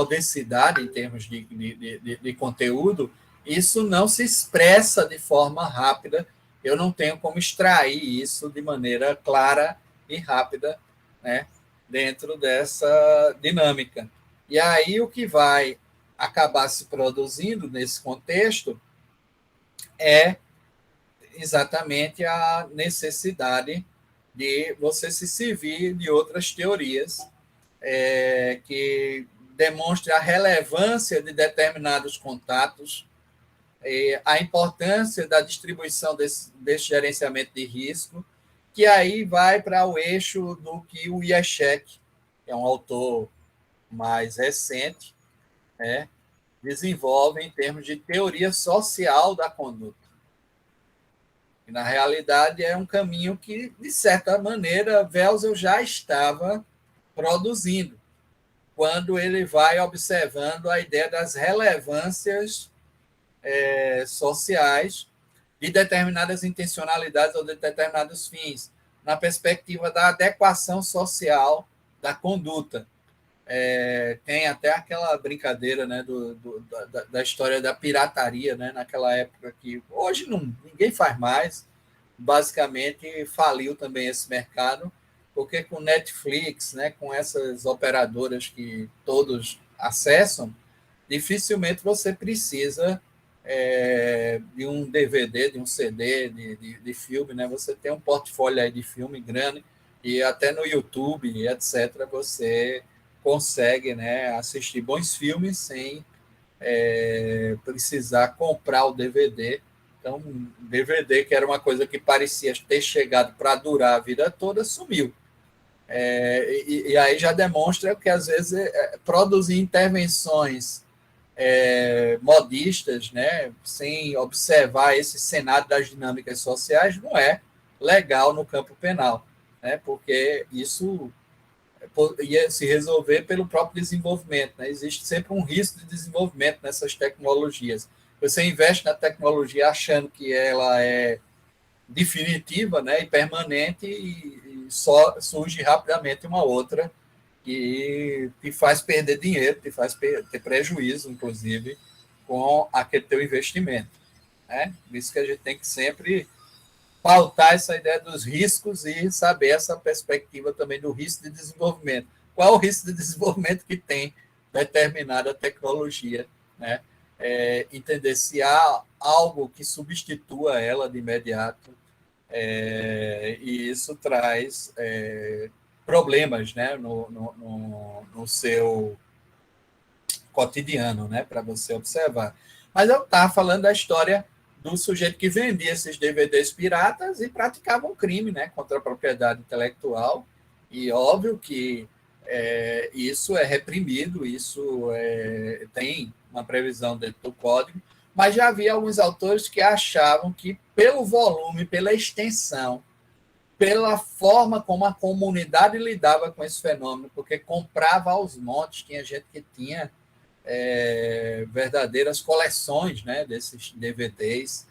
densidade em termos de conteúdo, isso não se expressa de forma rápida. Eu não tenho como extrair isso de maneira clara e rápida, né, dentro dessa dinâmica. E aí o que vai acabar se produzindo nesse contexto é exatamente a necessidade de você se servir de outras teorias que demonstre a relevância de determinados contatos, a importância da distribuição desse gerenciamento de risco, que aí vai para o eixo do que o Yeshek, que é um autor mais recente, desenvolve em termos de teoria social da conduta. E, na realidade, é um caminho que, de certa maneira, Welzel já estava produzindo, quando ele vai observando a ideia das relevâncias sociais de determinadas intencionalidades ou de determinados fins, na perspectiva da adequação social da conduta. Tem até aquela brincadeira, né, da história da pirataria, né, naquela época que hoje ninguém faz mais, basicamente faliu também esse mercado, porque com Netflix, né, com essas operadoras que todos acessam, dificilmente você precisa de um DVD, de um CD, de filme, né? Você tem um portfólio aí de filme grande e até no YouTube, etc., você consegue, né, assistir bons filmes sem precisar comprar o DVD. Então, DVD, que era uma coisa que parecia ter chegado para durar a vida toda, sumiu. E aí já demonstra que, às vezes, produzir intervenções modistas, né, sem observar esse cenário das dinâmicas sociais, não é legal no campo penal, né, porque isso ia se resolver pelo próprio desenvolvimento. Né? Existe sempre um risco de desenvolvimento nessas tecnologias. Você investe na tecnologia achando que ela é definitiva, né, e permanente, e só surge rapidamente uma outra que te faz perder dinheiro, te faz ter prejuízo, inclusive, com aquele teu investimento. Né? Por isso que a gente tem que sempre pautar essa ideia dos riscos e saber essa perspectiva também do risco de desenvolvimento. Qual é o risco de desenvolvimento que tem determinada tecnologia, né? Entender se há algo que substitua ela de imediato, e isso traz problemas, né, no seu cotidiano, né, para você observar. Mas eu estava falando da história do sujeito que vendia esses DVDs piratas e praticava um crime, né, contra a propriedade intelectual, e óbvio que isso é reprimido, isso tem uma previsão dentro do código, mas já havia alguns autores que achavam que, pelo volume, pela extensão, pela forma como a comunidade lidava com esse fenômeno, porque comprava aos montes, tinha gente que tinha verdadeiras coleções, né, desses DVDs,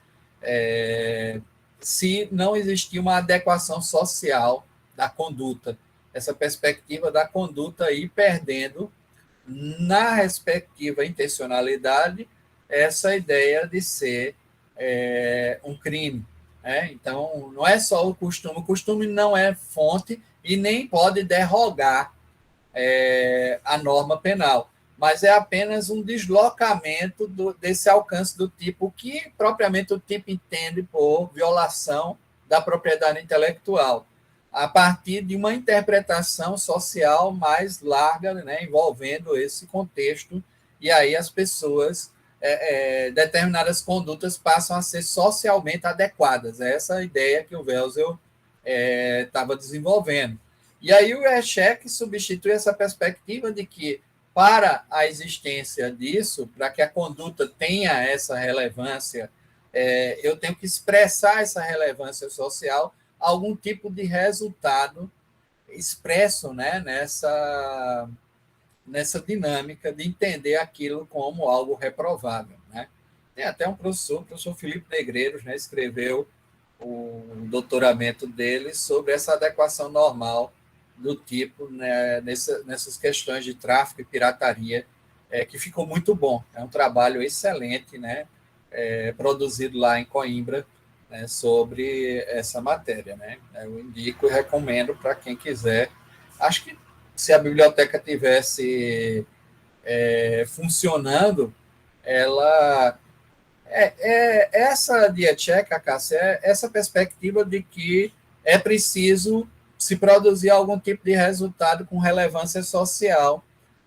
se não existia uma adequação social da conduta, essa perspectiva da conduta ir perdendo, na respectiva intencionalidade, essa ideia de ser um crime. Então, não é só o costume não é fonte e nem pode derrogar a norma penal, mas é apenas um deslocamento desse alcance do tipo que propriamente o tipo entende por violação da propriedade intelectual, a partir de uma interpretação social mais larga, né, envolvendo esse contexto, e aí as pessoas, determinadas condutas passam a ser socialmente adequadas. É essa a ideia que o Welzel estava desenvolvendo. E aí o Eshek substitui essa perspectiva de que, para a existência disso, para que a conduta tenha essa relevância, eu tenho que expressar essa relevância social, algum tipo de resultado expresso, né, nessa dinâmica de entender aquilo como algo reprovável. Né? Tem até o professor Felipe Negreiros, né, escreveu o doutoramento dele sobre essa adequação normal do tipo, né, nessas questões de tráfico e pirataria, que ficou muito bom. É um trabalho excelente, né, produzido lá em Coimbra, né, sobre essa matéria. Né? Eu indico e recomendo para quem quiser. Acho que se a biblioteca tivesse funcionando, ela... essa dietética, Cássia, essa perspectiva de que é preciso se produzir algum tipo de resultado com relevância social,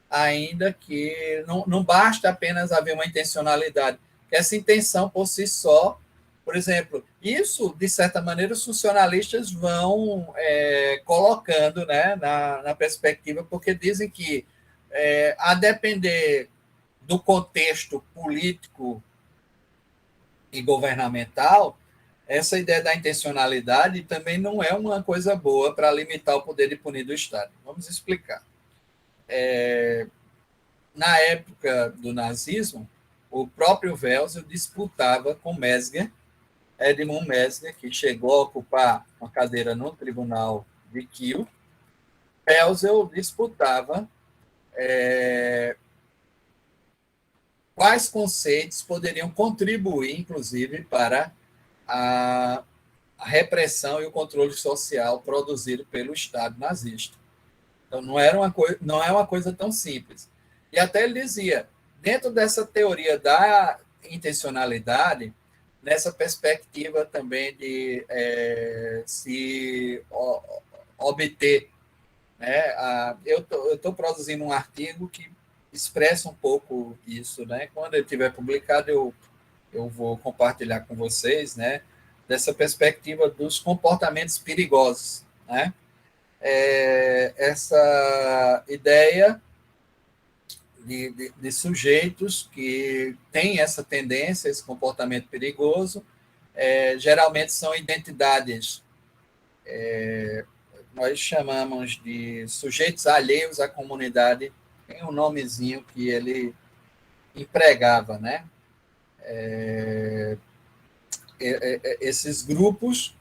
ainda que não basta apenas haver uma intencionalidade. Essa intenção por si só, por exemplo, isso, de certa maneira, os funcionalistas vão colocando, né, na perspectiva, porque dizem que, a depender do contexto político e governamental, essa ideia da intencionalidade também não é uma coisa boa para limitar o poder de punir do Estado. Vamos explicar. na época do nazismo, o próprio Welser disputava com Mesger, Edmund Mesger, que chegou a ocupar uma cadeira no tribunal de Kiel. Welser disputava quais conceitos poderiam contribuir, inclusive, para a repressão e o controle social produzido pelo Estado nazista. Então, não é uma coisa tão simples. E até ele dizia, dentro dessa teoria da intencionalidade, nessa perspectiva também de se obter, né, eu estou produzindo um artigo que expressa um pouco isso, né? Quando ele tiver publicado, eu vou compartilhar com vocês, né, dessa perspectiva dos comportamentos perigosos, né? Essa ideia de sujeitos que têm essa tendência, esse comportamento perigoso, geralmente são identidades, nós chamamos de sujeitos alheios à comunidade, tem um nomezinho que ele empregava, né? Esses grupos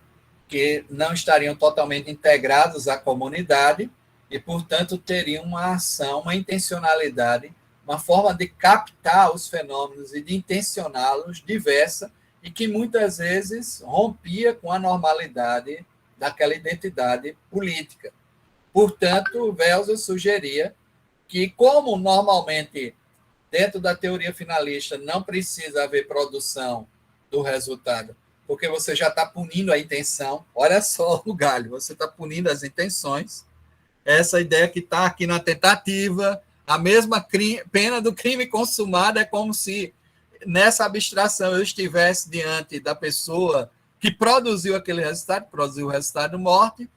que não estariam totalmente integrados à comunidade e, portanto, teriam uma ação, uma intencionalidade, uma forma de captar os fenômenos e de intencioná-los diversa e que muitas vezes rompia com a normalidade daquela identidade política. Portanto, Welser sugeria que, como normalmente, dentro da teoria finalista, não precisa haver produção do resultado, porque você já está punindo a intenção. Olha só o galho, você está punindo as intenções. Essa ideia que está aqui na tentativa, a mesma pena do crime consumado, é como se nessa abstração eu estivesse diante da pessoa que produziu aquele resultado, produziu o resultado de morte.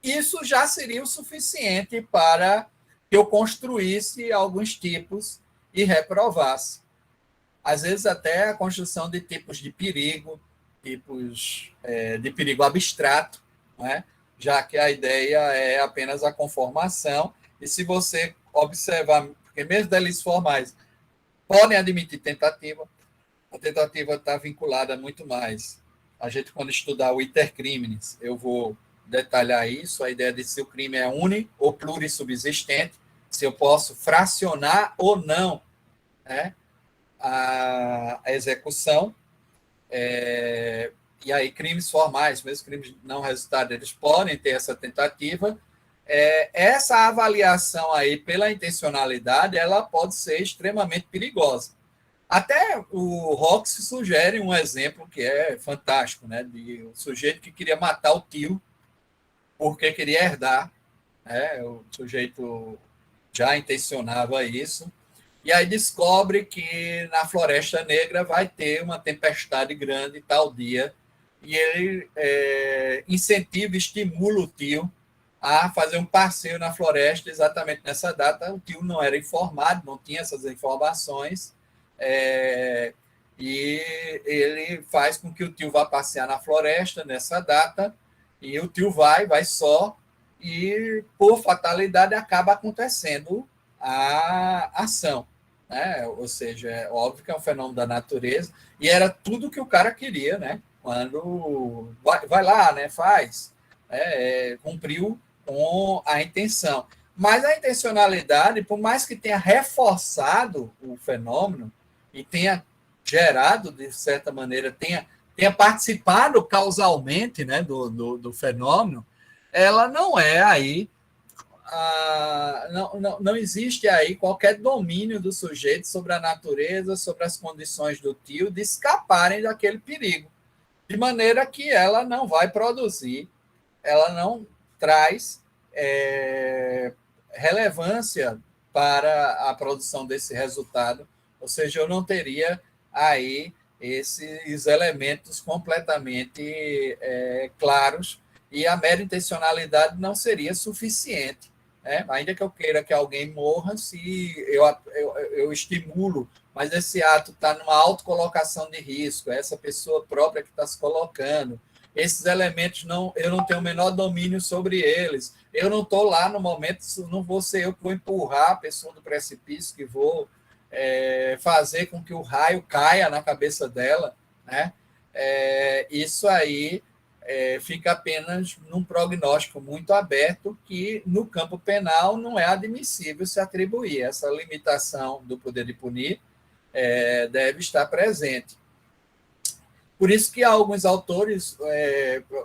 Isso já seria o suficiente para que eu construísse alguns tipos e reprovasse. Às vezes até a construção de tipos de perigo, tipos de perigo abstrato, né? Já que a ideia é apenas a conformação, e se você observar, porque mesmo delitos formais podem admitir tentativa, a tentativa está vinculada muito mais. A gente, quando estudar o iter criminis, eu vou detalhar isso, a ideia de se o crime é uni ou plurissubsistente, se eu posso fracionar ou não, né, a execução, e aí crimes formais, mesmo crimes não resultados, eles podem ter essa tentativa. Essa avaliação aí pela intencionalidade, ela pode ser extremamente perigosa. Até o Rox sugere um exemplo que é fantástico, né, de um sujeito que queria matar o tio porque queria herdar, né, o sujeito já intencionava isso, e aí descobre que na Floresta Negra vai ter uma tempestade grande tal dia, e ele incentiva, estimula o tio a fazer um passeio na floresta exatamente nessa data. O tio não era informado, não tinha essas informações, e ele faz com que o tio vá passear na floresta nessa data, e o tio vai só, e por fatalidade acaba acontecendo a ação, né? Ou seja, é óbvio que é um fenômeno da natureza, e era tudo que o cara queria, né? Quando vai lá, né? Faz, cumpriu com a intenção. Mas a intencionalidade, por mais que tenha reforçado o fenômeno e tenha gerado, de certa maneira, tenha participado causalmente, né, do fenômeno, ela não é aí, não existe aí qualquer domínio do sujeito sobre a natureza, sobre as condições do tio, de escaparem daquele perigo, de maneira que ela não vai produzir, ela não traz relevância para a produção desse resultado, ou seja, eu não teria aí esses elementos completamente claros, e a mera intencionalidade não seria suficiente, né? Ainda que eu queira que alguém morra, se eu estimulo, mas esse ato está numa autocolocação de risco, é essa pessoa própria que está se colocando, esses elementos eu não tenho o menor domínio sobre eles, eu não estou lá no momento, não vou ser eu que vou empurrar a pessoa do precipício, que vou fazer com que o raio caia na cabeça dela, né? Isso aí fica apenas num prognóstico muito aberto, que no campo penal não é admissível se atribuir. Essa limitação do poder de punir deve estar presente. Por isso que alguns autores,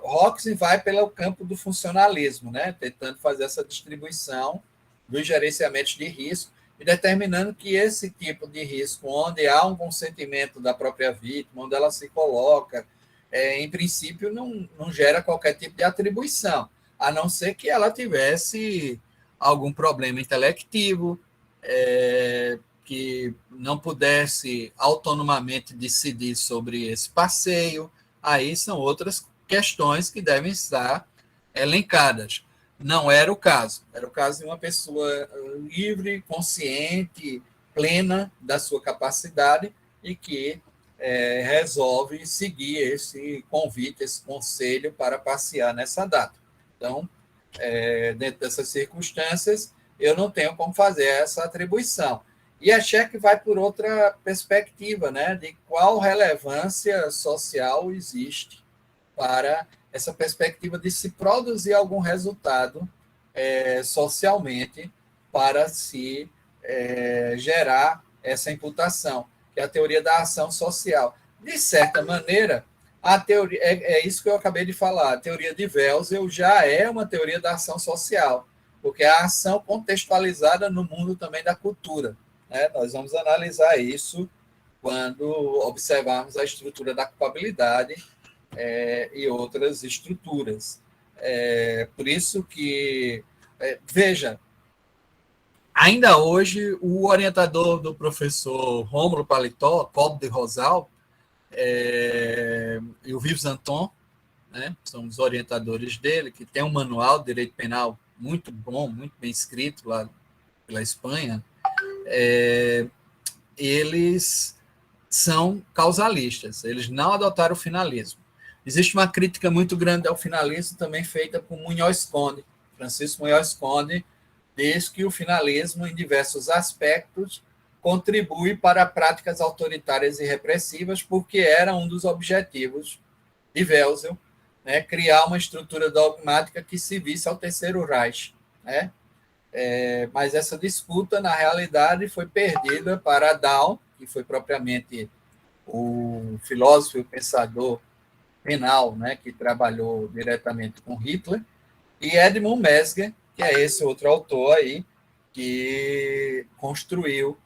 Roxen vai pelo campo do funcionalismo, né? Tentando fazer essa distribuição dos gerenciamentos de risco e determinando que esse tipo de risco, onde há um consentimento da própria vítima, onde ela se coloca, em princípio, não gera qualquer tipo de atribuição, a não ser que ela tivesse algum problema intelectivo, que não pudesse autonomamente decidir sobre esse passeio. Aí são outras questões que devem estar elencadas. Não era o caso. Era o caso de uma pessoa livre, consciente, plena da sua capacidade e que resolve seguir esse convite, esse conselho para passear nessa data. Então, dentro dessas circunstâncias, eu não tenho como fazer essa atribuição. E a Check vai por outra perspectiva, né, de qual relevância social existe para essa perspectiva de se produzir algum resultado socialmente para se gerar essa imputação, que é a teoria da ação social. De certa maneira, a teoria, isso que eu acabei de falar, a teoria de Welsel já é uma teoria da ação social, porque é a ação contextualizada no mundo também da cultura. Nós vamos analisar isso quando observarmos a estrutura da culpabilidade e outras estruturas. Por isso que, veja, ainda hoje, o orientador do professor Rômulo Paletó, Código de Rosal, e o Vives Anton, né, são os orientadores dele, que tem um manual de direito penal muito bom, muito bem escrito lá pela Espanha, eles são causalistas, eles não adotaram o finalismo. Existe uma crítica muito grande ao finalismo, também feita por Munhoz Conde. Francisco Munhoz Conde diz que o finalismo, em diversos aspectos, contribui para práticas autoritárias e repressivas, porque era um dos objetivos de Welsel, né, criar uma estrutura dogmática que se visse ao Terceiro Reich, né? Mas essa disputa, na realidade, foi perdida para Dahl, que foi propriamente o filósofo e o pensador penal, né, que trabalhou diretamente com Hitler, e Edmund Mesger, que é esse outro autor aí, que construiu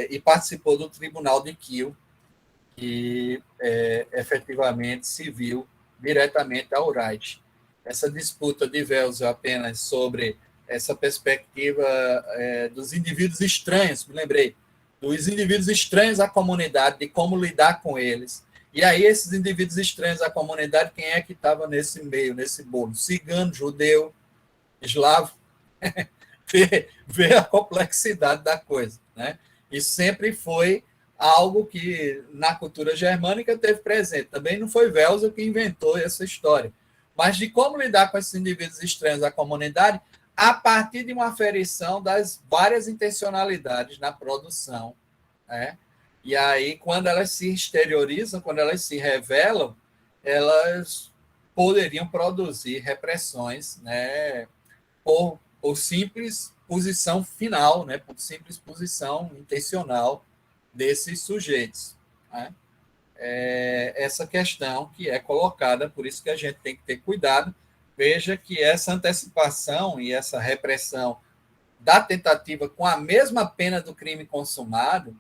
e participou do Tribunal de Kiel, que efetivamente se viu diretamente ao Reich. Essa disputa de Welsel apenas sobre essa perspectiva dos indivíduos estranhos, me lembrei, dos indivíduos estranhos à comunidade, de como lidar com eles. E aí, esses indivíduos estranhos à comunidade, quem é que estava nesse meio, nesse bolo? Cigano, judeu, eslavo. Vê a complexidade da coisa, né? Isso sempre foi algo que na cultura germânica teve presente. Também não foi Welsel que inventou essa história, mas de como lidar com esses indivíduos estranhos à comunidade a partir de uma aferição das várias intencionalidades na produção, né? E aí, quando elas se exteriorizam, quando elas se revelam, elas poderiam produzir repressões, né, por simples posição final, né, por simples posição intencional desses sujeitos, né? Essa questão que é colocada, por isso que a gente tem que ter cuidado. Veja que essa antecipação e essa repressão da tentativa com a mesma pena do crime consumado,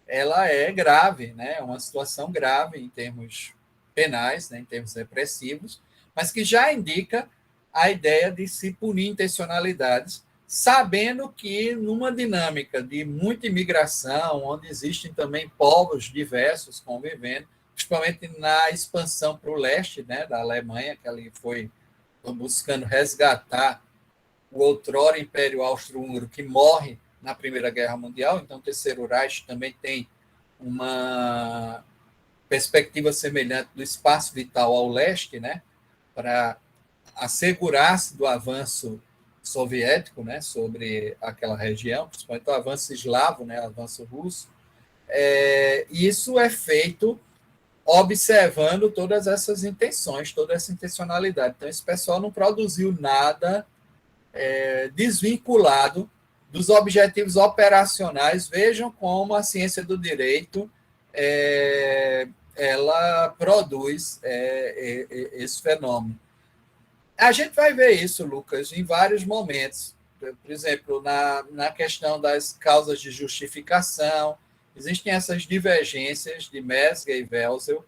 ela é grave, né? É uma situação grave em termos penais, né? Em termos repressivos, mas que já indica a ideia de se punir intencionalidades, sabendo que numa dinâmica de muita imigração, onde existem também povos diversos convivendo, principalmente na expansão para o leste, né, da Alemanha, que ali foi buscando resgatar o outrora Império Austro-Húngaro, que morre na Primeira Guerra Mundial. Então, o Terceiro Reich também tem uma perspectiva semelhante do espaço vital ao leste, né, para assegurar-se do avanço soviético, né, sobre aquela região, principalmente o avanço eslavo, né, o avanço russo. E isso é feito observando todas essas intenções, toda essa intencionalidade. Então, esse pessoal não produziu nada desvinculado dos objetivos operacionais. Vejam como a ciência do direito ela produz esse fenômeno. A gente vai ver isso, Lucas, em vários momentos. Por exemplo, na questão das causas de justificação, existem essas divergências de Mesger e Welzel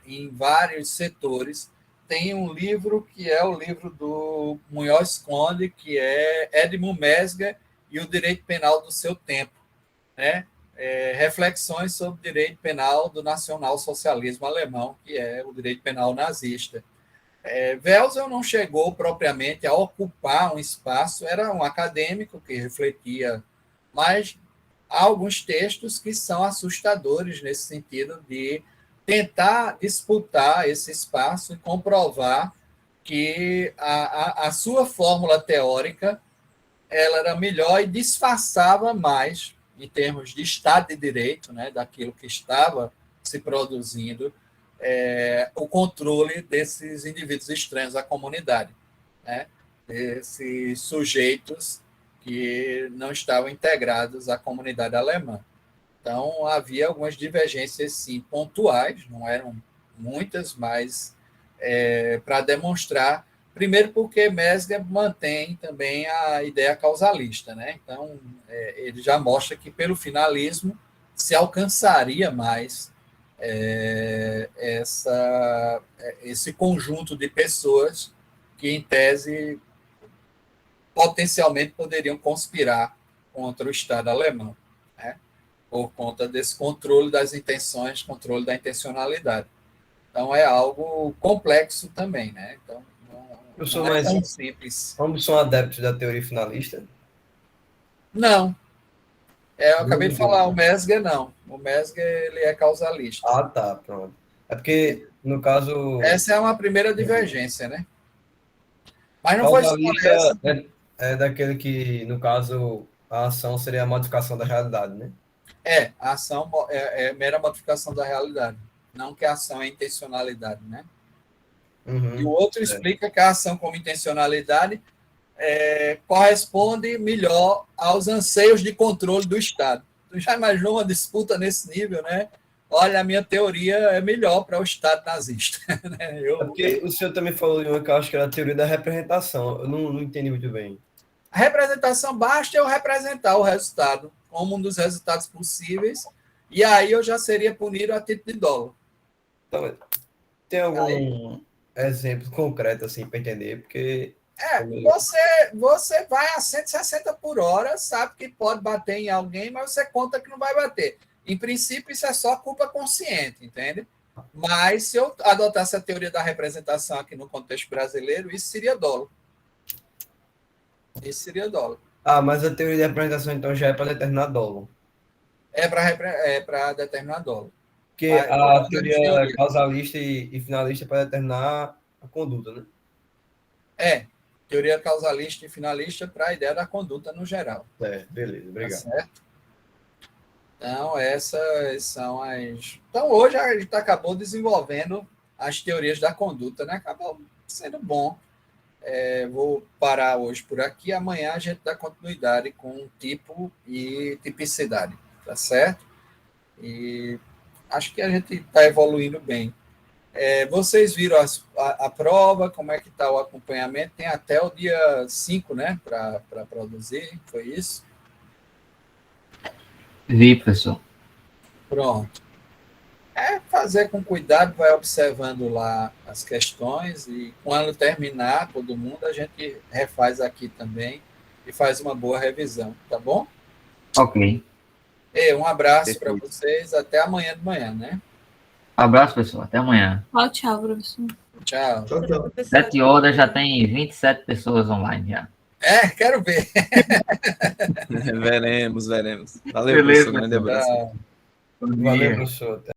em vários setores. Tem um livro que é o livro do Munhoz Conde, que é Edmund Mesger e o Direito Penal do Seu Tempo, né? Reflexões sobre o direito penal do nacional-socialismo alemão, que é o direito penal nazista. Welzel não chegou propriamente a ocupar um espaço, era um acadêmico que refletia, mas há alguns textos que são assustadores nesse sentido de tentar disputar esse espaço e comprovar que a sua fórmula teórica ela era melhor e disfarçava mais, em termos de Estado de Direito, né, daquilo que estava se produzindo, o controle desses indivíduos estranhos à comunidade, né, desses sujeitos que não estavam integrados à comunidade alemã. Então, havia algumas divergências, sim, pontuais, não eram muitas, mas para demonstrar, primeiro porque Mesger mantém também a ideia causalista, né? Então, ele já mostra que pelo finalismo se alcançaria mais esse conjunto de pessoas que, em tese, potencialmente poderiam conspirar contra o Estado alemão, né? Por conta desse controle das intenções, controle da intencionalidade. Então, é algo complexo também, né? Então, não é tão simples. Ambos são adeptos da teoria finalista? Não. Eu acabei de falar, o Mesger não. O Mesger, ele é causalista. Ah, tá, pronto. É porque, no caso... Essa é uma primeira divergência, né? Mas não foi só essa. É daquele que, no caso, a ação seria a modificação da realidade, né? A ação é mera modificação da realidade. Não que a ação é intencionalidade, né? Uhum, e o outro explica que a ação como intencionalidade corresponde melhor aos anseios de controle do Estado. Tu já imaginou uma disputa nesse nível, né? Olha, a minha teoria é melhor para o Estado nazista. Né? Porque o senhor também falou de uma que eu acho que era a teoria da representação. Eu não entendi muito bem. A representação basta eu representar o resultado como um dos resultados possíveis, e aí eu já seria punido a título de dolo. Então, tem algum exemplo concreto assim para entender? Porque você vai a 160 por hora, sabe que pode bater em alguém, mas você conta que não vai bater. Em princípio, isso é só culpa consciente, entende? Mas se eu adotasse a teoria da representação aqui no contexto brasileiro, isso seria dolo. Isso seria dolo. Mas a teoria de representação, então, já é para determinar dolo. É para determinar dolo. Porque a teoria causalista e finalista é para determinar a conduta, né? Teoria causalista e finalista para a ideia da conduta no geral. Beleza, obrigado. Tá certo? Então, essas são as... Então, hoje a gente acabou desenvolvendo as teorias da conduta, né? Acabou sendo bom. Vou parar hoje por aqui. Amanhã a gente dá continuidade com tipo e tipicidade, tá certo? E acho que a gente está evoluindo bem. Vocês viram a prova, como é que está o acompanhamento? Tem até o dia 5, né, para produzir, foi isso? Vi, professor. Pronto. Fazer com cuidado, vai observando lá as questões e quando terminar, todo mundo, a gente refaz aqui também e faz uma boa revisão, tá bom? Ok. Um abraço para vocês, até amanhã de manhã, né? Abraço, pessoal. Até amanhã. Tchau, professor. Tchau. 7 horas já tem 27 pessoas online já. Quero ver. Veremos. Valeu, Beleza, professor. Grande abraço. Tchau. Valeu, professor.